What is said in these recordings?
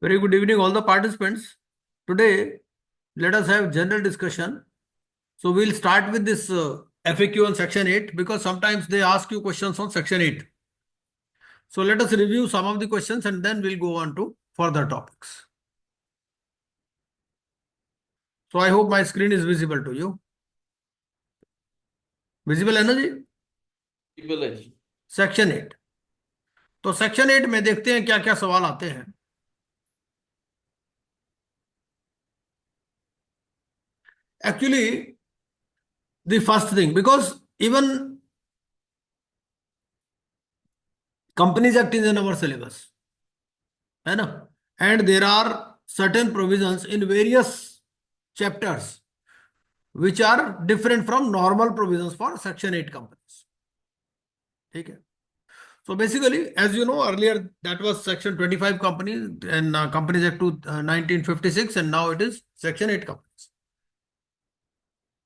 Very good evening, all the participants. Today, let us have general discussion. So we'll start with this FAQ on section 8 because sometimes they ask you questions on section 8. So let us review some of the questions and then we'll go on to further topics. So I hope my screen is visible to you. Visible है ना जी? Visible है जी। Section 8. तो section 8 में देखते हैं क्या क्या सवाल आते हैं. Actually, the first thing, because even Companies Act is in our syllabus, है ना? And there are certain provisions in various chapters which are different from normal provisions for Section 8 companies. ठीक है. So basically, as you know, earlier that was Section 25 companies and Companies Act to 1956, and now it is Section 8 companies.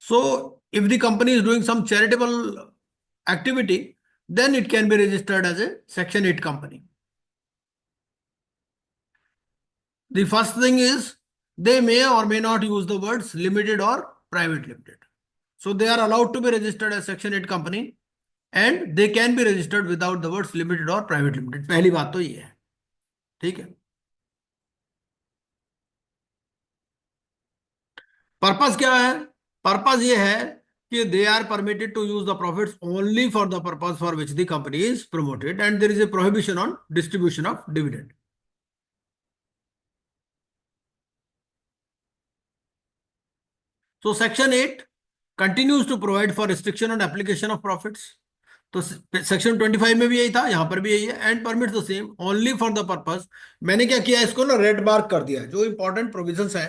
So if the company is doing some charitable activity, then it can be registered as a Section 8 company. The first thing is they may or may not use the words limited or private limited. So they are allowed to be registered as Section 8 company and they can be registered without the words limited or private limited. पहली बात तो ये है. ठीक है. Purpose क्या है? Purpose ये है कि they are permitted to use the profits only for the purpose for which the company is promoted and there is a prohibition on distribution of dividend. So Section 8 continues to provide for restriction on application of profits. तो section 25 में भी यही था, यहां पर भी यही है. And permits the same only for the purpose. मैंने क्या किया, इसको ना रेड मार्क कर दिया जो इंपॉर्टेंट प्रोविजंस है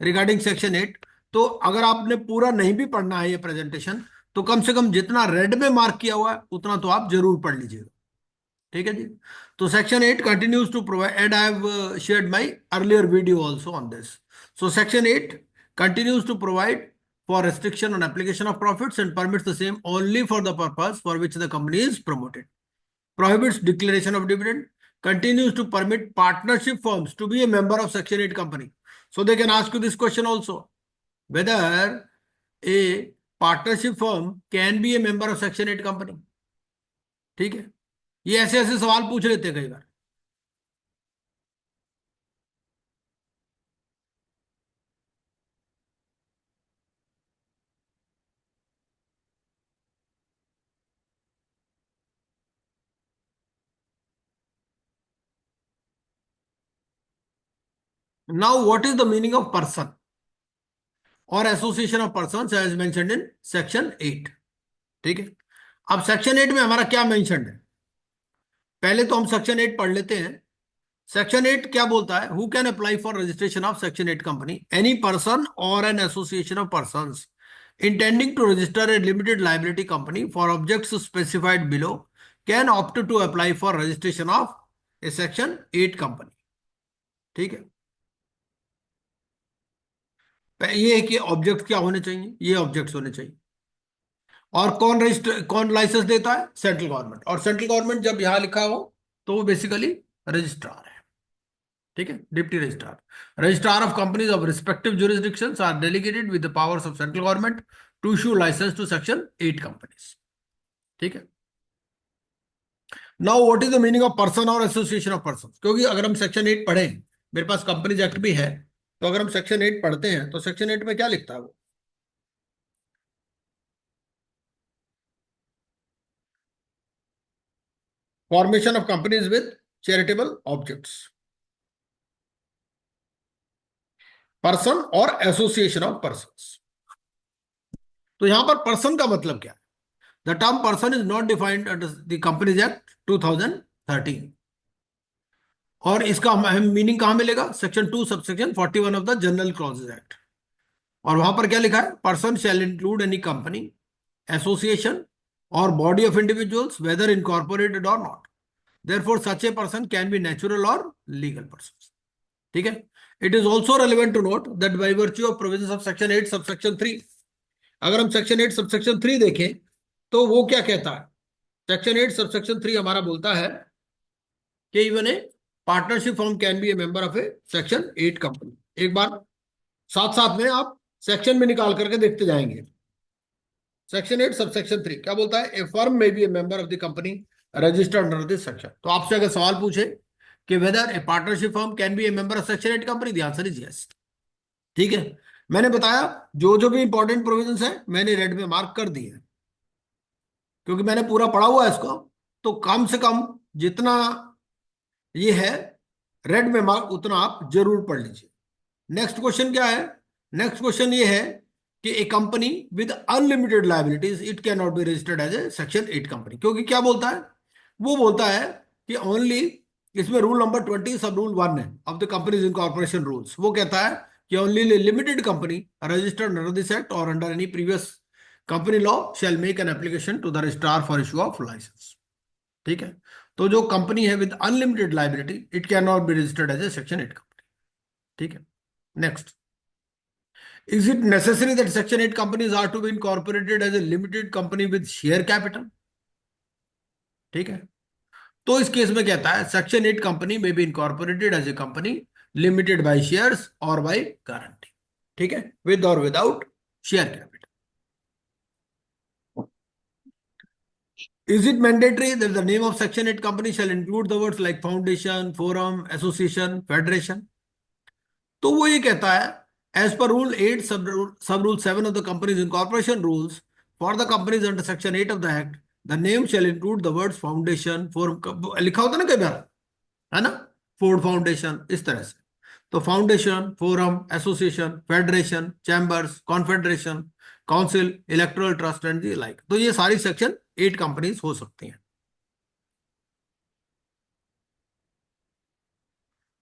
रिगार्डिंग सेक्शन 8. तो अगर आपने पूरा नहीं भी पढ़ना है ये प्रेजेंटेशन, तो कम से कम जितना रेड में मार्क किया हुआ है उतना तो आप जरूर पढ़ लीजिएगा. ठीक है जी. तो section 8 continues to provide and I have shared my earlier video also on this. So section 8 continues to provide for restriction on application of profits and permits the same only for the purpose for which the company is promoted. Prohibits declaration of dividend. Continues to permit partnership firms to be a member of Section 8 company. So they can ask you this question also, whether a partnership firm can be a member of Section 8 company. ठीक है. ये ऐसे ऐसे सवाल पूछ लेते हैं कई बार. Now, what is the meaning of person or association of persons as mentioned in section 8? ठीक है. अब सेक्शन 8 में हमारा क्या मेंशन है? पहले तो हम सेक्शन 8 पढ़ लेते हैं. सेक्शन 8 क्या बोलता है? Who can apply for registration of section 8 company? Any person or an association of persons intending to register a limited liability company for objects specified below can opt to apply for registration of a section 8 company. ठीक है. ये है कि object क्या होने चाहिए? ये objects होने चाहिए. और कौन रजिस्टर, कौन लाइसेंस देता है? Central government. और सेंट्रल गवर्नमेंट जब यहां लिखा हो तो वो बेसिकली रजिस्ट्रार है. ठीक है. Deputy registrar. Registrar of companies of respective jurisdictions are delegated with the powers of central government to issue licence to section 8 companies. ठीक है. Now what is the meaning of person और association of person? क्योंकि अगर हम section 8 पढ़ें, मेरे पास companies act भी है, तो अगर हम सेक्शन 8 पढ़ते हैं तो सेक्शन 8 में क्या लिखता है वो? Formation of companies with charitable objects. Person और एसोसिएशन ऑफ पर्संस. तो यहां पर पर्सन का मतलब क्या है? The term person is not defined under the companies act 2013. और इसका मीनिंग कहां मिलेगा? Section 2 subsection 41 of the general clauses act. और वहां पर क्या लिखा है? Person shall include any company, association or body of individuals whether incorporated or not. Therefore such A person can be natural और लीगल पर्सन. ठीक है. It is also relevant to note that by virtue of provisions of section 8 subsection 3, अगर हम section 8 subsection 3 देखें तो वो क्या कहता है? सेक्शन 8 सबसेक्शन 3 हमारा बोलता है कि even a partnership firm can be a member of A section 8 company. एक बार साथ साथ में आप सेक्शन में निकाल करके देखते जाएंगे। सेक्शन 8 सब सेक्शन 3 क्या बोलता है? A firm may be a member of the company registered under this section. तो आपसे अगर सवाल पूछे कि whether a partnership firm can be a member of section 8 company, the answer is yes. ठीक है, मैंने बताया जो जो भी इंपॉर्टेंट प्रोविजंस है मैंने रेड में मार्क कर दिए हैं, क्योंकि मैंने पूरा पढ़ा हुआ है इसको। तो कम से कम जितना ये है रेड में मार्क उतना आप जरूर पढ़ लीजिए। नेक्स्ट क्वेश्चन क्या है? नेक्स्ट क्वेश्चन ये है कि a company with unlimited liabilities it can not be registered as a section 8 company. क्योंकि क्या बोलता है? वो बोलता है कि ओनली, इसमें रूल नंबर 20 सब रूल 1 है of the companies incorporation rules. वो कहता है कि only limited company registered under this act or under any previous company law shall make an application to the registrar for issue of licence. ठीक है, तो जो कंपनी है with unlimited liability it can not be registered as a section 8 company. ठीक है, next, is it necessary that section 8 companies are to be incorporated as a limited company with share capital? ठीक है, तो इस case में कहता है section 8 company may be incorporated as a company limited by shares और बाय गारंटी। ठीक है, विद और without share capital. Is it mandatory that the name of section 8 company shall include the words like foundation, forum, association, federation? तो वो ये कहता है as पर रूल 8 सब rule 7 of the companies incorporation rules for the companies under section 8 of the act the name shall include the words foundation, forum, लिखा होता है ना कई बार, है ना, फोर्ड फाउंडेशन, इस तरह से। तो foundation, forum, association, federation, chambers, confederation, council, electoral trust and the like, तो ये सारी सेक्शन 8 कंपनीज हो सकती हैं।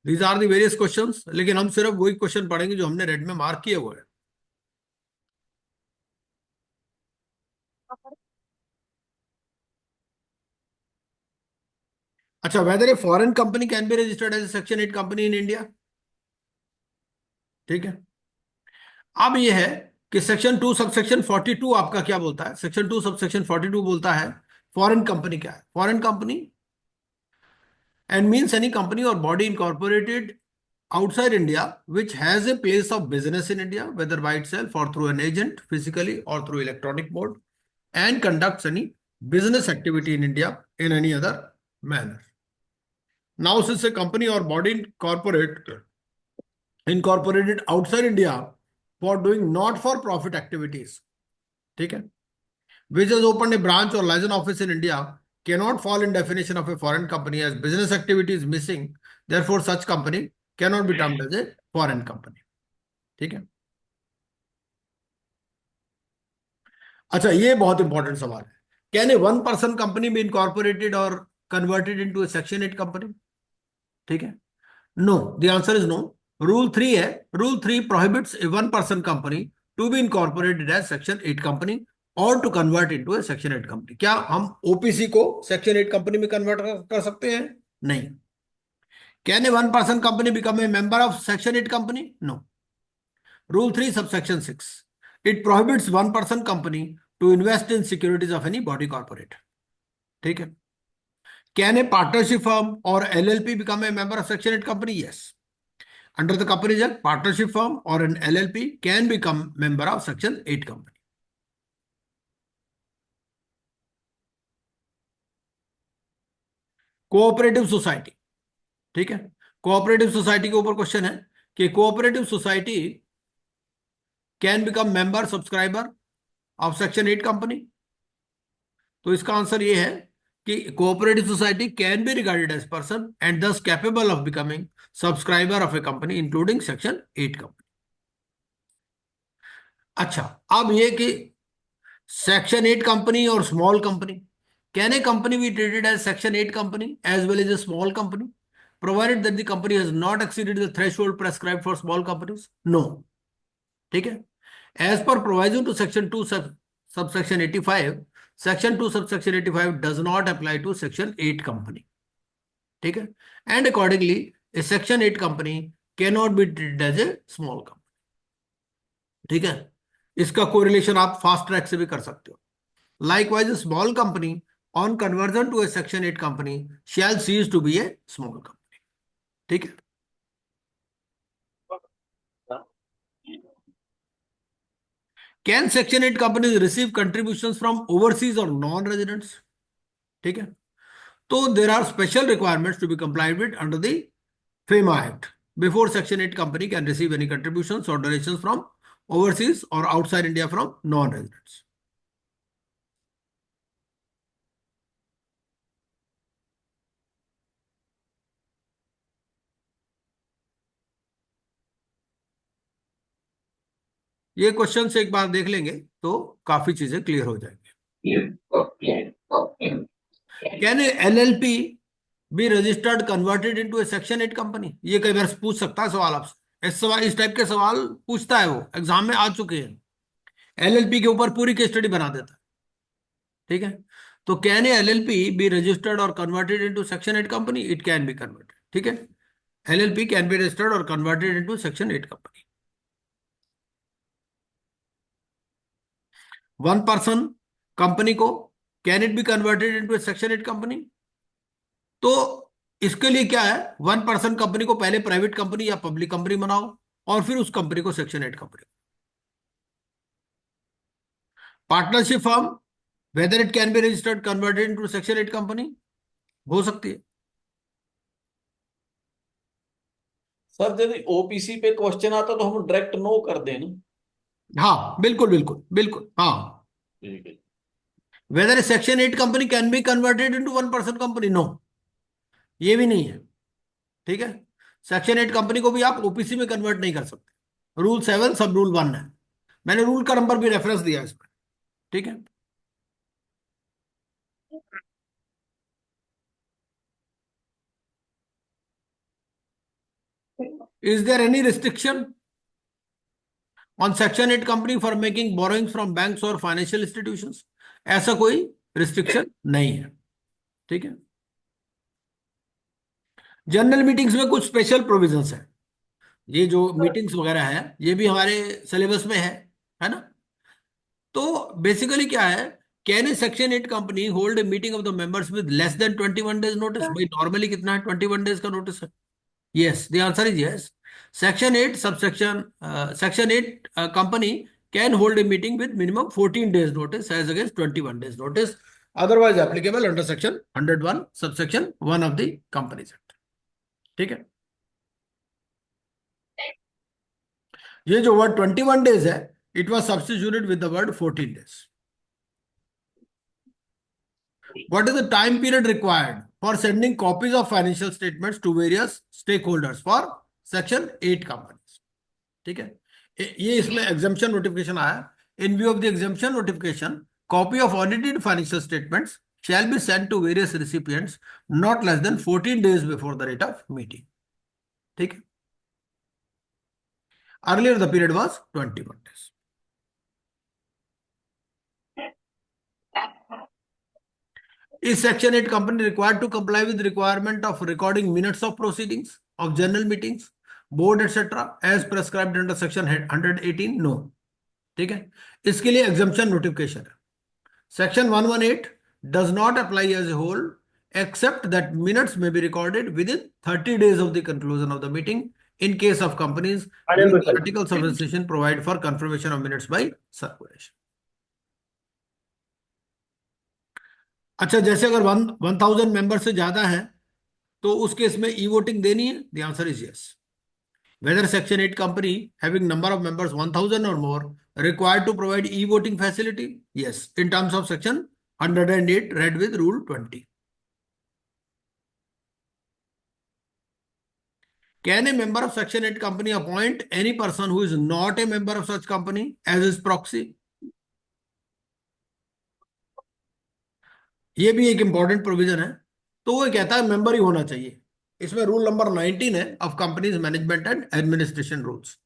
These are the various questions, लेकिन हम सिर्फ वही क्वेश्चन पढ़ेंगे जो हमने रेड में मार्क किए हुए हैं। अच्छा, whether a foreign company can be registered as section 8 company in India. ठीक है, अब ये है कि सेक्शन 2 सबसेक्शन 42 आपका क्या बोलता है? सेक्शन 2 सबसेक्शन 42 बोलता है फॉरेन कंपनी क्या है? Foreign company and means any company or body incorporated outside India which has a place of business in India whether by itself or through an agent physically or through electronic mode and conducts any business activity in India in any other manner. Now since a company or body incorporated outside India for doing not for profit activities, ठीक है, which has opened a branch or license office in India cannot fall in definition of a foreign company as business activity is missing, therefore such company cannot be termed as a foreign company। ठीक है, अच्छा ये बहुत important सवाल है, can a one person company be incorporated or converted into a section 8 company? ठीक है, no, the answer is no. Rule 3 है, rule 3 prohibits a one person company to be incorporated as section 8 company or to convert into a section 8 company. क्या हम OPC को section 8 company में convert कर सकते हैं? नहीं। Can a one person company become a member of section 8 company? No. Rule 3 subsection 6 it prohibits one person company to invest in securities of any body corporate. ठीक है, can a partnership firm और LLP become a member of section 8 company? Yes, under the Companies Act partnership firm or an LLP can become member of section 8 company। Cooperative society, ठीक है, cooperative society के ऊपर question है कि cooperative society can become member subscriber of section 8 company. तो इसका answer ये है कि cooperative society can be regarded as person and thus capable of becoming subscriber of a company including section 8 company. अच्छा, अब ये कि सेक्शन 8 कंपनी और small company, can a company be treated as section 8 company as well as a small company provided that the company has not exceeded the threshold prescribed for small companies? No. ठीक है, as per provision to section 2 subsection 85 section 2 subsection 85 does not apply to section 8 company. ठीक है, and accordingly a section 8 company can not be treated as a small company. ठीक है, इसका correlation आप fast track से भी कर सकते हो। Likewise small company on conversion to a section 8 company shall cease to be a small company. ठीक है। Can section 8 companies receive contributions from overseas और नॉन रेजिडेंट्स? ठीक है। तो there are special requirements to be complied with under the FEMA Act. Before Section 8 company can receive any contributions or donations from overseas or outside India from non-residents. ये question से एक बार देख लेंगे तो काफी चीजें क्लियर हो जाएंगी। Can LLP be registered converted into a section 8 company? ये कई बार पूछ सकता है सवाल आपसे। इस टाइप के सवाल पूछता है, वो एग्जाम में आ चुके हैं। LLP के ऊपर पूरी केस स्टडी बना देता है। ठीक है। तो can LLP be registered or converted into section 8 company? It can be converted. ठीक है। LLP can be registered or converted into section 8 company. One person company को can it be converted into section 8 company? तो इसके लिए क्या है, one person company को पहले प्राइवेट कंपनी या पब्लिक कंपनी बनाओ और फिर उस कंपनी को section 8 company. Partnership firm, whether it can be registered converted into section 8 company? हो सकती है। सर यदि ओपीसी पे क्वेश्चन आता तो हम डायरेक्ट नो कर दें ना। हाँ बिल्कुल बिल्कुल बिल्कुल, हाँ। ठीक है। Whether section 8 company can be converted into one person company? No, ये भी नहीं है। ठीक है। सेक्शन 8 कंपनी को भी आप ओपीसी में कन्वर्ट नहीं कर सकते। रूल 7 सब रूल 1 है। मैंने रूल का नंबर भी रेफरेंस दिया इसमें। ठीक है। Is there any restriction on section 8 company for making borrowings from banks और फाइनेंशियल इंस्टीट्यूशंस? ऐसा कोई रिस्ट्रिक्शन नहीं है। ठीक है। जनरल मीटिंग्स में कुछ स्पेशल प्रोविजंस है। ये जो मीटिंग्स वगैरह है ये भी हमारे सिलेबस में है ना? तो बेसिकली क्या है, can a section 8 company hold a meeting of the members with less than 21 days notice? भाई नॉर्मली कितना है, 21 डेज का नोटिस है। Yes, the answer is yes. Section 8 subsection section 8 company can hold a meeting with minimum 14 days notice as against 21 days notice, otherwise applicable under section 101 subsection 1 of the companies act. ठीक है। ये जो word 21 days है, it was substituted with the word 14 days. What is the time period required for sending copies of financial statements to various stakeholders for section 8 companies? ठीक है। ये इसमें exemption notification आया। In view of the exemption notification, copy of audited financial statements shall be sent to various recipients not less than 14 days before the date of meeting. ठीक है। Earlier the period was 21 days. Is Section 8 company required to comply with the requirement of recording minutes of proceedings of general meetings, board etc. as prescribed under Section 118? No. ठीक है। इसके लिए exemption notification है। Section 118 does not apply as a whole except that minutes may be recorded within 30 days of the conclusion of the meeting in case of companies where the articles of association provide for confirmation of minutes by circulation. अच्छा, जैसे अगर 1000 member से ज्यादा है तो उस case में ई voting देनी है? The answer is yes. Whether section 8 company having number of members 1000 और more required to provide e voting facility? Yes, in terms of section 108 read with rule 20। Can a member of section 8 company appoint any person who is not a member of such company as is proxy? ये भी एक important provision है। तो वो कहता है member ही होना चाहिए। इसमें रूल नंबर 19 है of companies management and administration rules.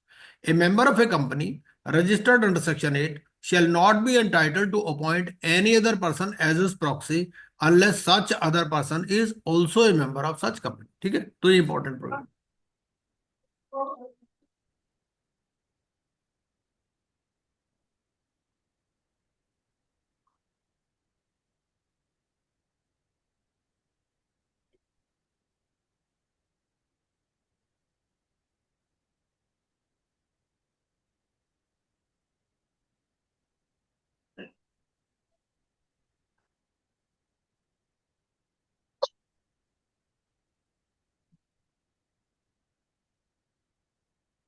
A member of a company registered under section 8 shall not be entitled to appoint any other person as his proxy unless such other person is also a member of such company। ठीक है। तो ये important provision.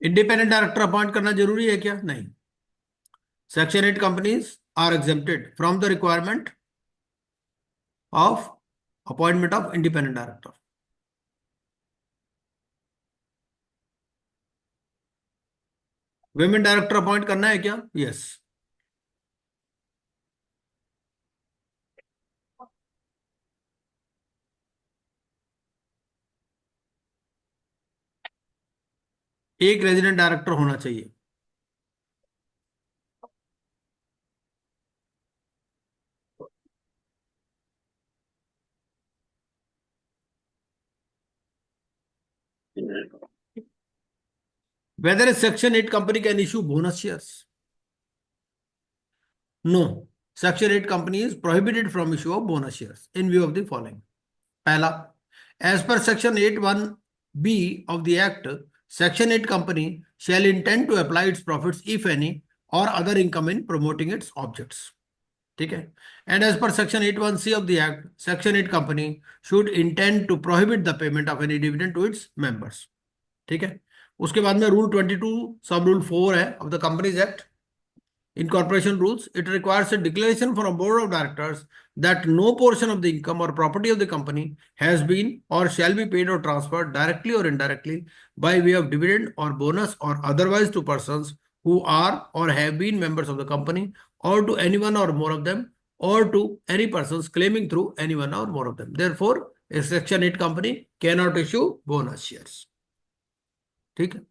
Independent director appoint करना जरूरी है क्या? नहीं। Section 8 companies are exempted from the requirement of appointment of independent director. Women director appoint करना है क्या? यस। एक रेजिडेंट डायरेक्टर होना चाहिए। Whether a Section 8 company can issue bonus shares? No. Section 8 company is prohibited from issue of bonus shares in view of the following. पहला, as per Section 8(1)(b) of the Act, Section 8 company shall intend to apply its profits, if any, or other income in promoting its objects. ठीक है? And as per Section 8(1)(c) of the Act, Section 8 company should intend to prohibit the payment of any dividend to its members. ठीक है? उसके बाद में rule 22 सब rule 4 है of the companies act, incorporation rules. It requires a declaration from a board of directors that no portion of the income or property of the company has been or shall be paid or transferred directly or indirectly by way of dividend or bonus or otherwise to persons who are or have been members of the company, or to anyone or more of them, or to any persons claiming through anyone or more of them. Therefore, a Section 8 company cannot issue bonus shares. ठीक है?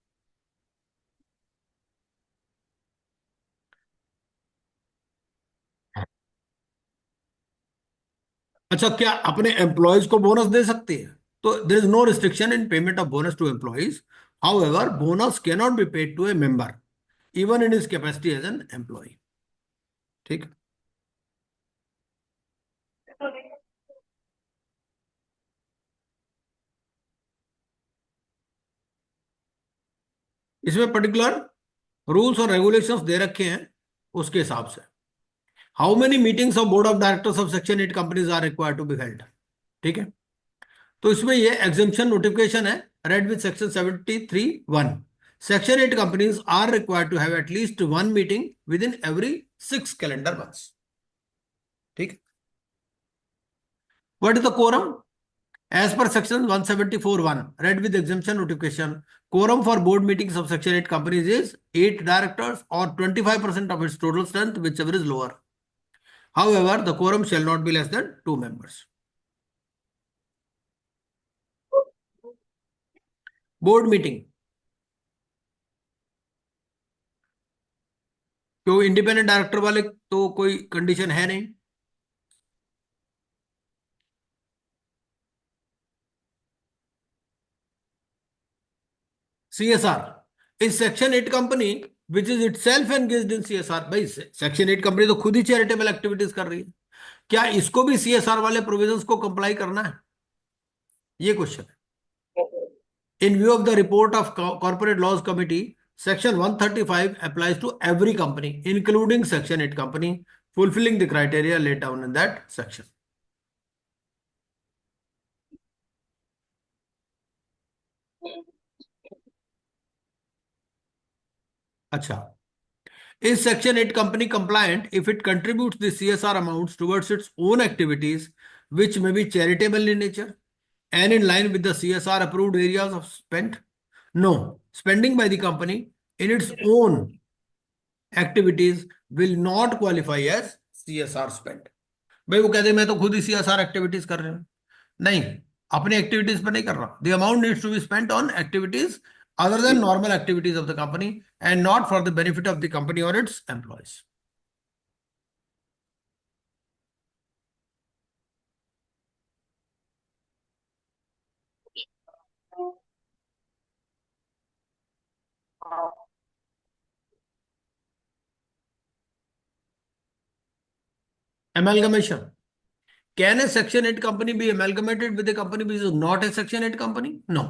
अच्छा, क्या अपने employees को bonus दे सकती है? तो there is no restriction in payment of bonus to employees. However, bonus can not be paid to a member even in his capacity as an employee. ठीक। इसमें पर्टिकुलर रूल्स और रेगुलेशंस दे रखे हैं उसके हिसाब से। How many meetings of board of directors of section 8 companies are required to be held? ठीक है। तो इसमें ये एग्जेम्पशन नोटिफिकेशन है, read with section 73(1). Section 8 companies are required to have at least one meeting within every 6 calendar months. ठीक। What is the quorum? As per section 174(1), read with exemption notification, quorum for board meetings of section 8 companies is 8 directors or 25% of its total strength, whichever is lower. However, the quorum shall not be less than 2 members. Board meeting, तो independent director वाले तो कोई condition है नहीं। CSR is Section 8 company which is itself engaged in CSR। भाई section 8 company तो खुद ही charitable activities कर रही है, क्या इसको भी CSR वाले प्रोविजंस को कंप्लाई करना है? ये क्वेश्चन है। In view of the report of Corporate Laws Committee, Section 135 applies to every company, including Section 8 company, fulfilling the criteria laid down in that section. अच्छा, is Section 8 company compliant if it contributes the CSR amounts towards its own activities, which may be charitable in nature and in line with the CSR approved areas of spend? No, spending by the company in its own activities will not qualify as CSR spend। भाई वो कहते हैं मैं तो खुद ही CSR activities कर रहे हूं। नहीं, अपने एक्टिविटीज पर नहीं कर रहा। The amount needs to be spent on activities other than normal activities of the company and not for the benefit of the company or its employees. Amalgamation. Can a Section 8 company be amalgamated with a company which is not a Section 8 company? No.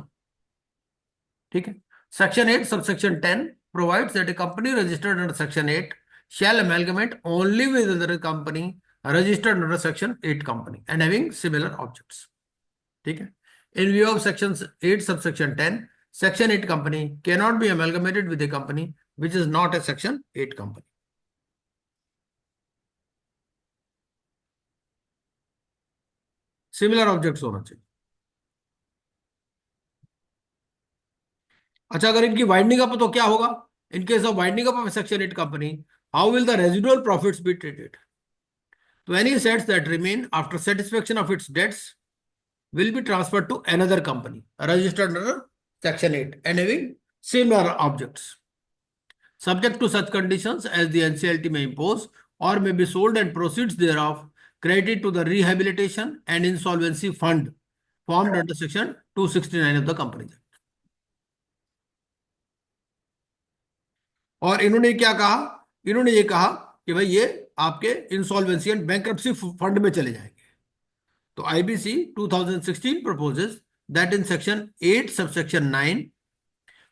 ठीक है। Section 8 subsection 10 provides that a company registered under Section 8 shall amalgamate only with another company registered under Section 8 company and having similar objects। ठीक है। In view of Section 8 subsection 10, Section 8 company cannot be amalgamated with a company which is not a Section 8 company. Similar objects होना चाहिए. अच्छा, अगर इनकी winding up तो क्या होगा? In case of winding up of section 8 company, how will the residual profits be treated? तो any assets that remain after satisfaction of its debts will be transferred to another company registered under section 8 and having similar objects, subject to such conditions as the NCLT may impose, or may be sold and proceeds thereof credited to the rehabilitation and insolvency fund formed under section 269 of the Companies Act. और इन्होंने क्या कहा? इन्होंने ये कहा कि भाई ये आपके इंसॉल्वेंसी एंड बैंक्रप्सी फंड में चले जाएंगे. तो IBC 2016 proposes that in section 8 subsection 9,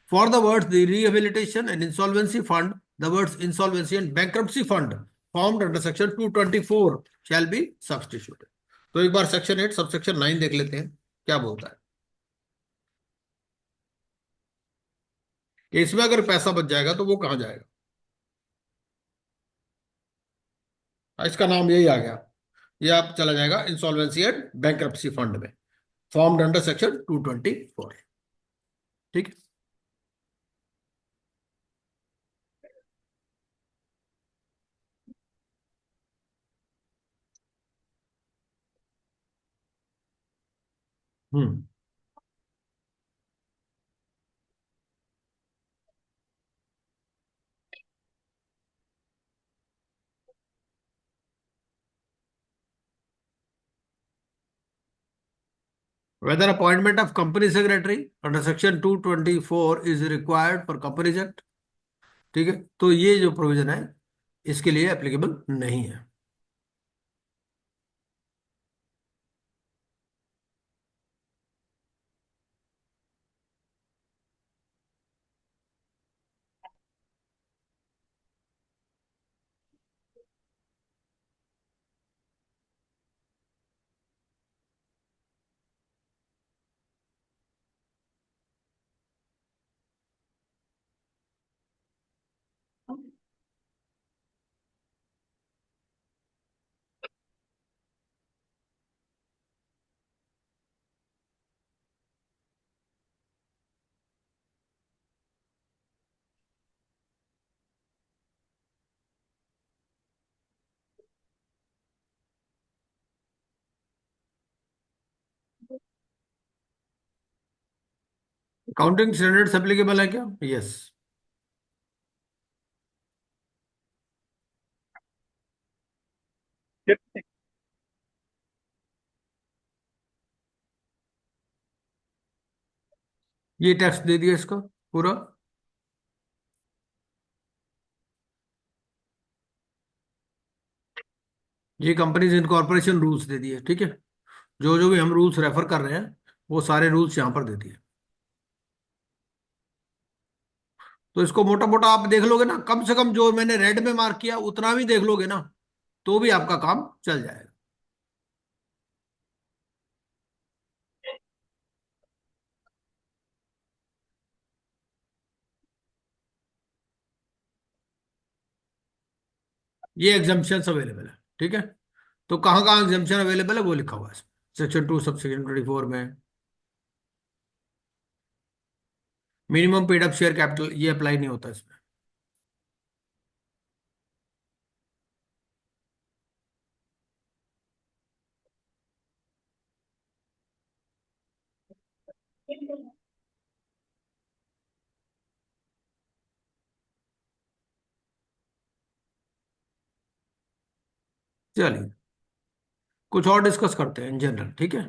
for the words the rehabilitation and insolvency fund, the words insolvency and bankruptcy fund formed under section 224 shall be substituted. तो एक बार सेक्शन 8 सबसेक्शन 9 देख लेते हैं क्या बोलता है. कि इसमें अगर पैसा बच जाएगा तो वो कहां जाएगा? इसका नाम यही आ गया. ये आप चला जाएगा इंसॉल्वेंसी एंड बैंक्रप्सी फंड में, फॉर्म्ड अंडर सेक्शन 224. ठीक है. हम्म. Whether appointment of company secretary under section 224 is required for Companies Act. ठीक है, तो ये जो प्रोविजन है इसके लिए एप्लीकेबल नहीं है. अकाउंटिंग स्टैंडर्ड्स एप्लीकेबल है क्या? यस. ये टैक्स दे दिया इसका पूरा. ये कंपनीज इनकॉर्पोरेशन रूल्स दे दिए. ठीक है, जो जो भी हम रूल्स रेफर कर रहे हैं वो सारे रूल्स यहाँ पर दे दिए. तो इसको मोटा मोटा आप देख लोगे ना, कम से कम जो मैंने रेड में मार्क किया उतना भी देख लोगे ना, तो भी आपका काम चल जाएगा. ये एग्जाम्पशन अवेलेबल है. ठीक है, तो कहाँ कहाँ एग्जाम्पशन अवेलेबल है वो लिखा हुआ है सेक्शन 2 सब सेक्शन 24 में. Minimum paid up share capital ये अप्लाई नहीं होता इसमें. चलिए कुछ और डिस्कस करते हैं इन जनरल. ठीक है,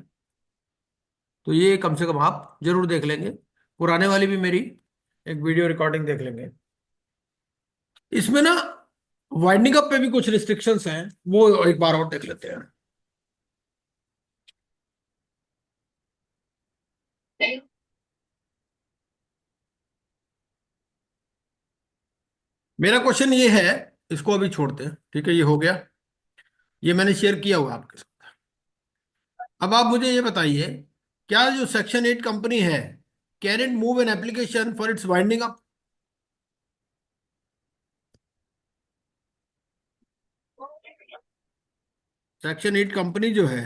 तो ये कम से कम आप जरूर देख लेंगे. पुराने वाली भी मेरी एक वीडियो रिकॉर्डिंग देख लेंगे. इसमें ना वाइंडिंग अप पे भी कुछ रिस्ट्रिक्शंस हैं, वो एक बार और देख लेते हैं. मेरा क्वेश्चन ये है, इसको अभी छोड़ते हैं. ठीक है, ये हो गया, ये मैंने शेयर किया हुआ आपके साथ. अब आप मुझे ये बताइए, क्या जो सेक्शन 8 कंपनी है can it move N application for its winding up? Section 8 company जो है,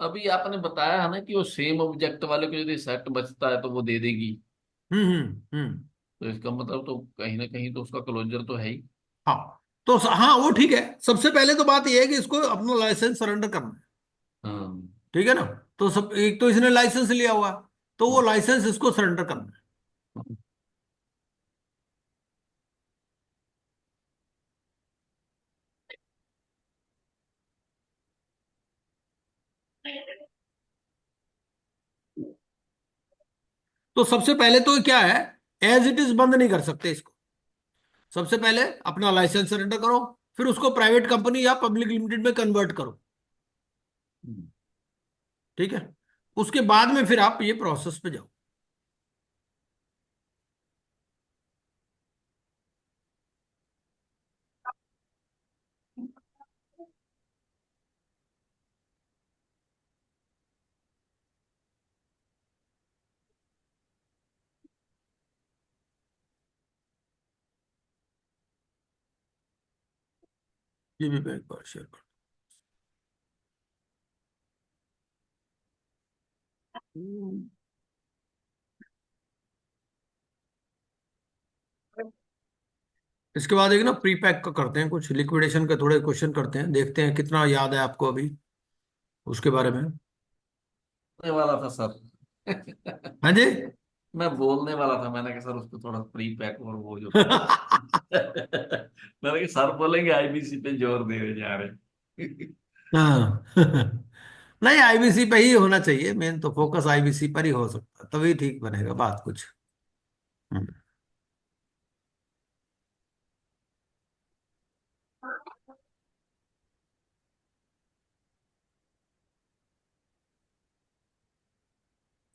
अभी आपने बताया है ना कि वो सेम ऑब्जेक्ट वाले को यदि सेट बचता है तो वो दे देगी। हम्म। तो इसका मतलब तो कहीं ना कहीं तो उसका क्लोजर तो है ही। हाँ, तो हाँ वो ठीक है। सबसे पहले तो बात यह है कि इसको अपना लाइसेंस सरेंडर करना है। हाँ। ठीक है ना? तो सब, एक तो इसने लाइसेंस लिया हुआ है, तो वो हाँ। लाइसेंस इसको सरेंडर करना है। तो सबसे पहले तो क्या है, एज इट इज बंद नहीं कर सकते इसको। सबसे पहले अपना लाइसेंस सरेंडर करो, फिर उसको प्राइवेट कंपनी या पब्लिक लिमिटेड में कन्वर्ट करो। ठीक है? उसके बाद में फिर आप ये प्रोसेस पे जाओ। ये भी मैं एक बार शेयर कर दूं। इसके बाद एक ना प्री पैक का करते हैं, कुछ लिक्विडेशन के थोड़े क्वेश्चन करते हैं, देखते हैं कितना याद है आपको अभी उसके बारे में। बोलने वाला था सर। हाँ जी। मैं बोलने वाला था, मैंने कहा सर उसको थोड़ा प्री पैक और वो जो था। मैंने कहा सर बोलेंगे आईबीसी पे जोर दे रहे जा रहे। हाँ। नहीं, आईबीसी पे ही होना चाहिए, मेन तो फोकस आईबीसी पर ही हो सकता है, तभी ठीक बनेगा बात कुछ। हम्म,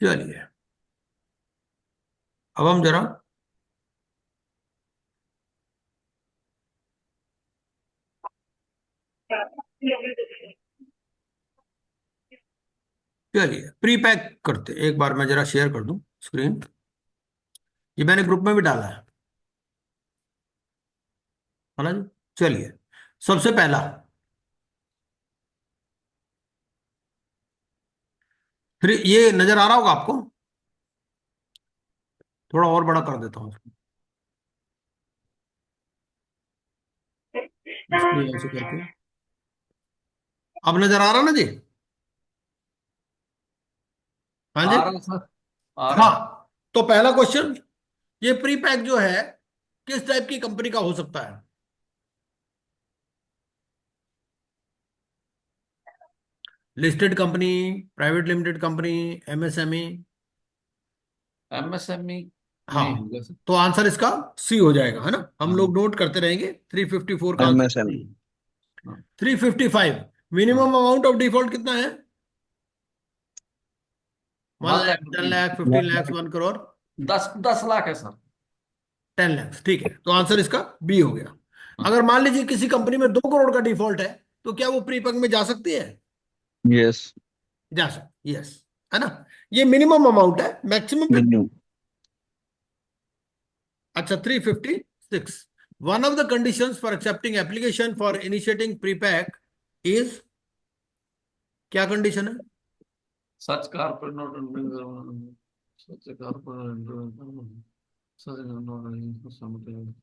चलिए अब हम जरा, चलिए प्री पैक करते हैं। एक बार मैं जरा शेयर कर दूं स्क्रीन। ये मैंने ग्रुप में भी डाला है ना जी? चलिए, सबसे पहला, फिर ये नजर आ रहा होगा आपको, थोड़ा और बड़ा कर देता हूँ इसको, ऐसे करके। अब नजर आ रहा ना जी? हाँ जी। आ रहा सर, आ रहा। हाँ, तो पहला क्वेश्चन, ये प्री पैक जो है किस टाइप की कंपनी का हो सकता है? Listed company, private limited company, MSME? MSME में हाँ, होगा सर। तो आंसर इसका सी हो जाएगा, है ना? हम हाँ। लोग नोट करते रहेंगे। 354 का आंसर एमएसएम। सी। 355। हाँ। मिनिमम अमाउंट ऑफ डिफॉल्ट कितना है? वन 1 लाख लाख 10 लाख रुपए। 15 लाख 1 करोड़? 10 10 लाख है सर। 10 लाख, ठीक है, तो आंसर इसका बी हो गया। हाँ। अगर मान लीजिए किसी कंपनी में 2 करोड़ का डिफॉल्ट है, तो क्या वो प्रीपेक में जा सकती है? यस। जा सकती, यस, है ना? ये मिनिमम अमाउंट है, मैक्सिमम 50। मिनिमम। अच्छा, 356। One of the conditions for accepting application for initiating prepack is, क्या कंडीशन है? Such corporate not, such corporate, such not,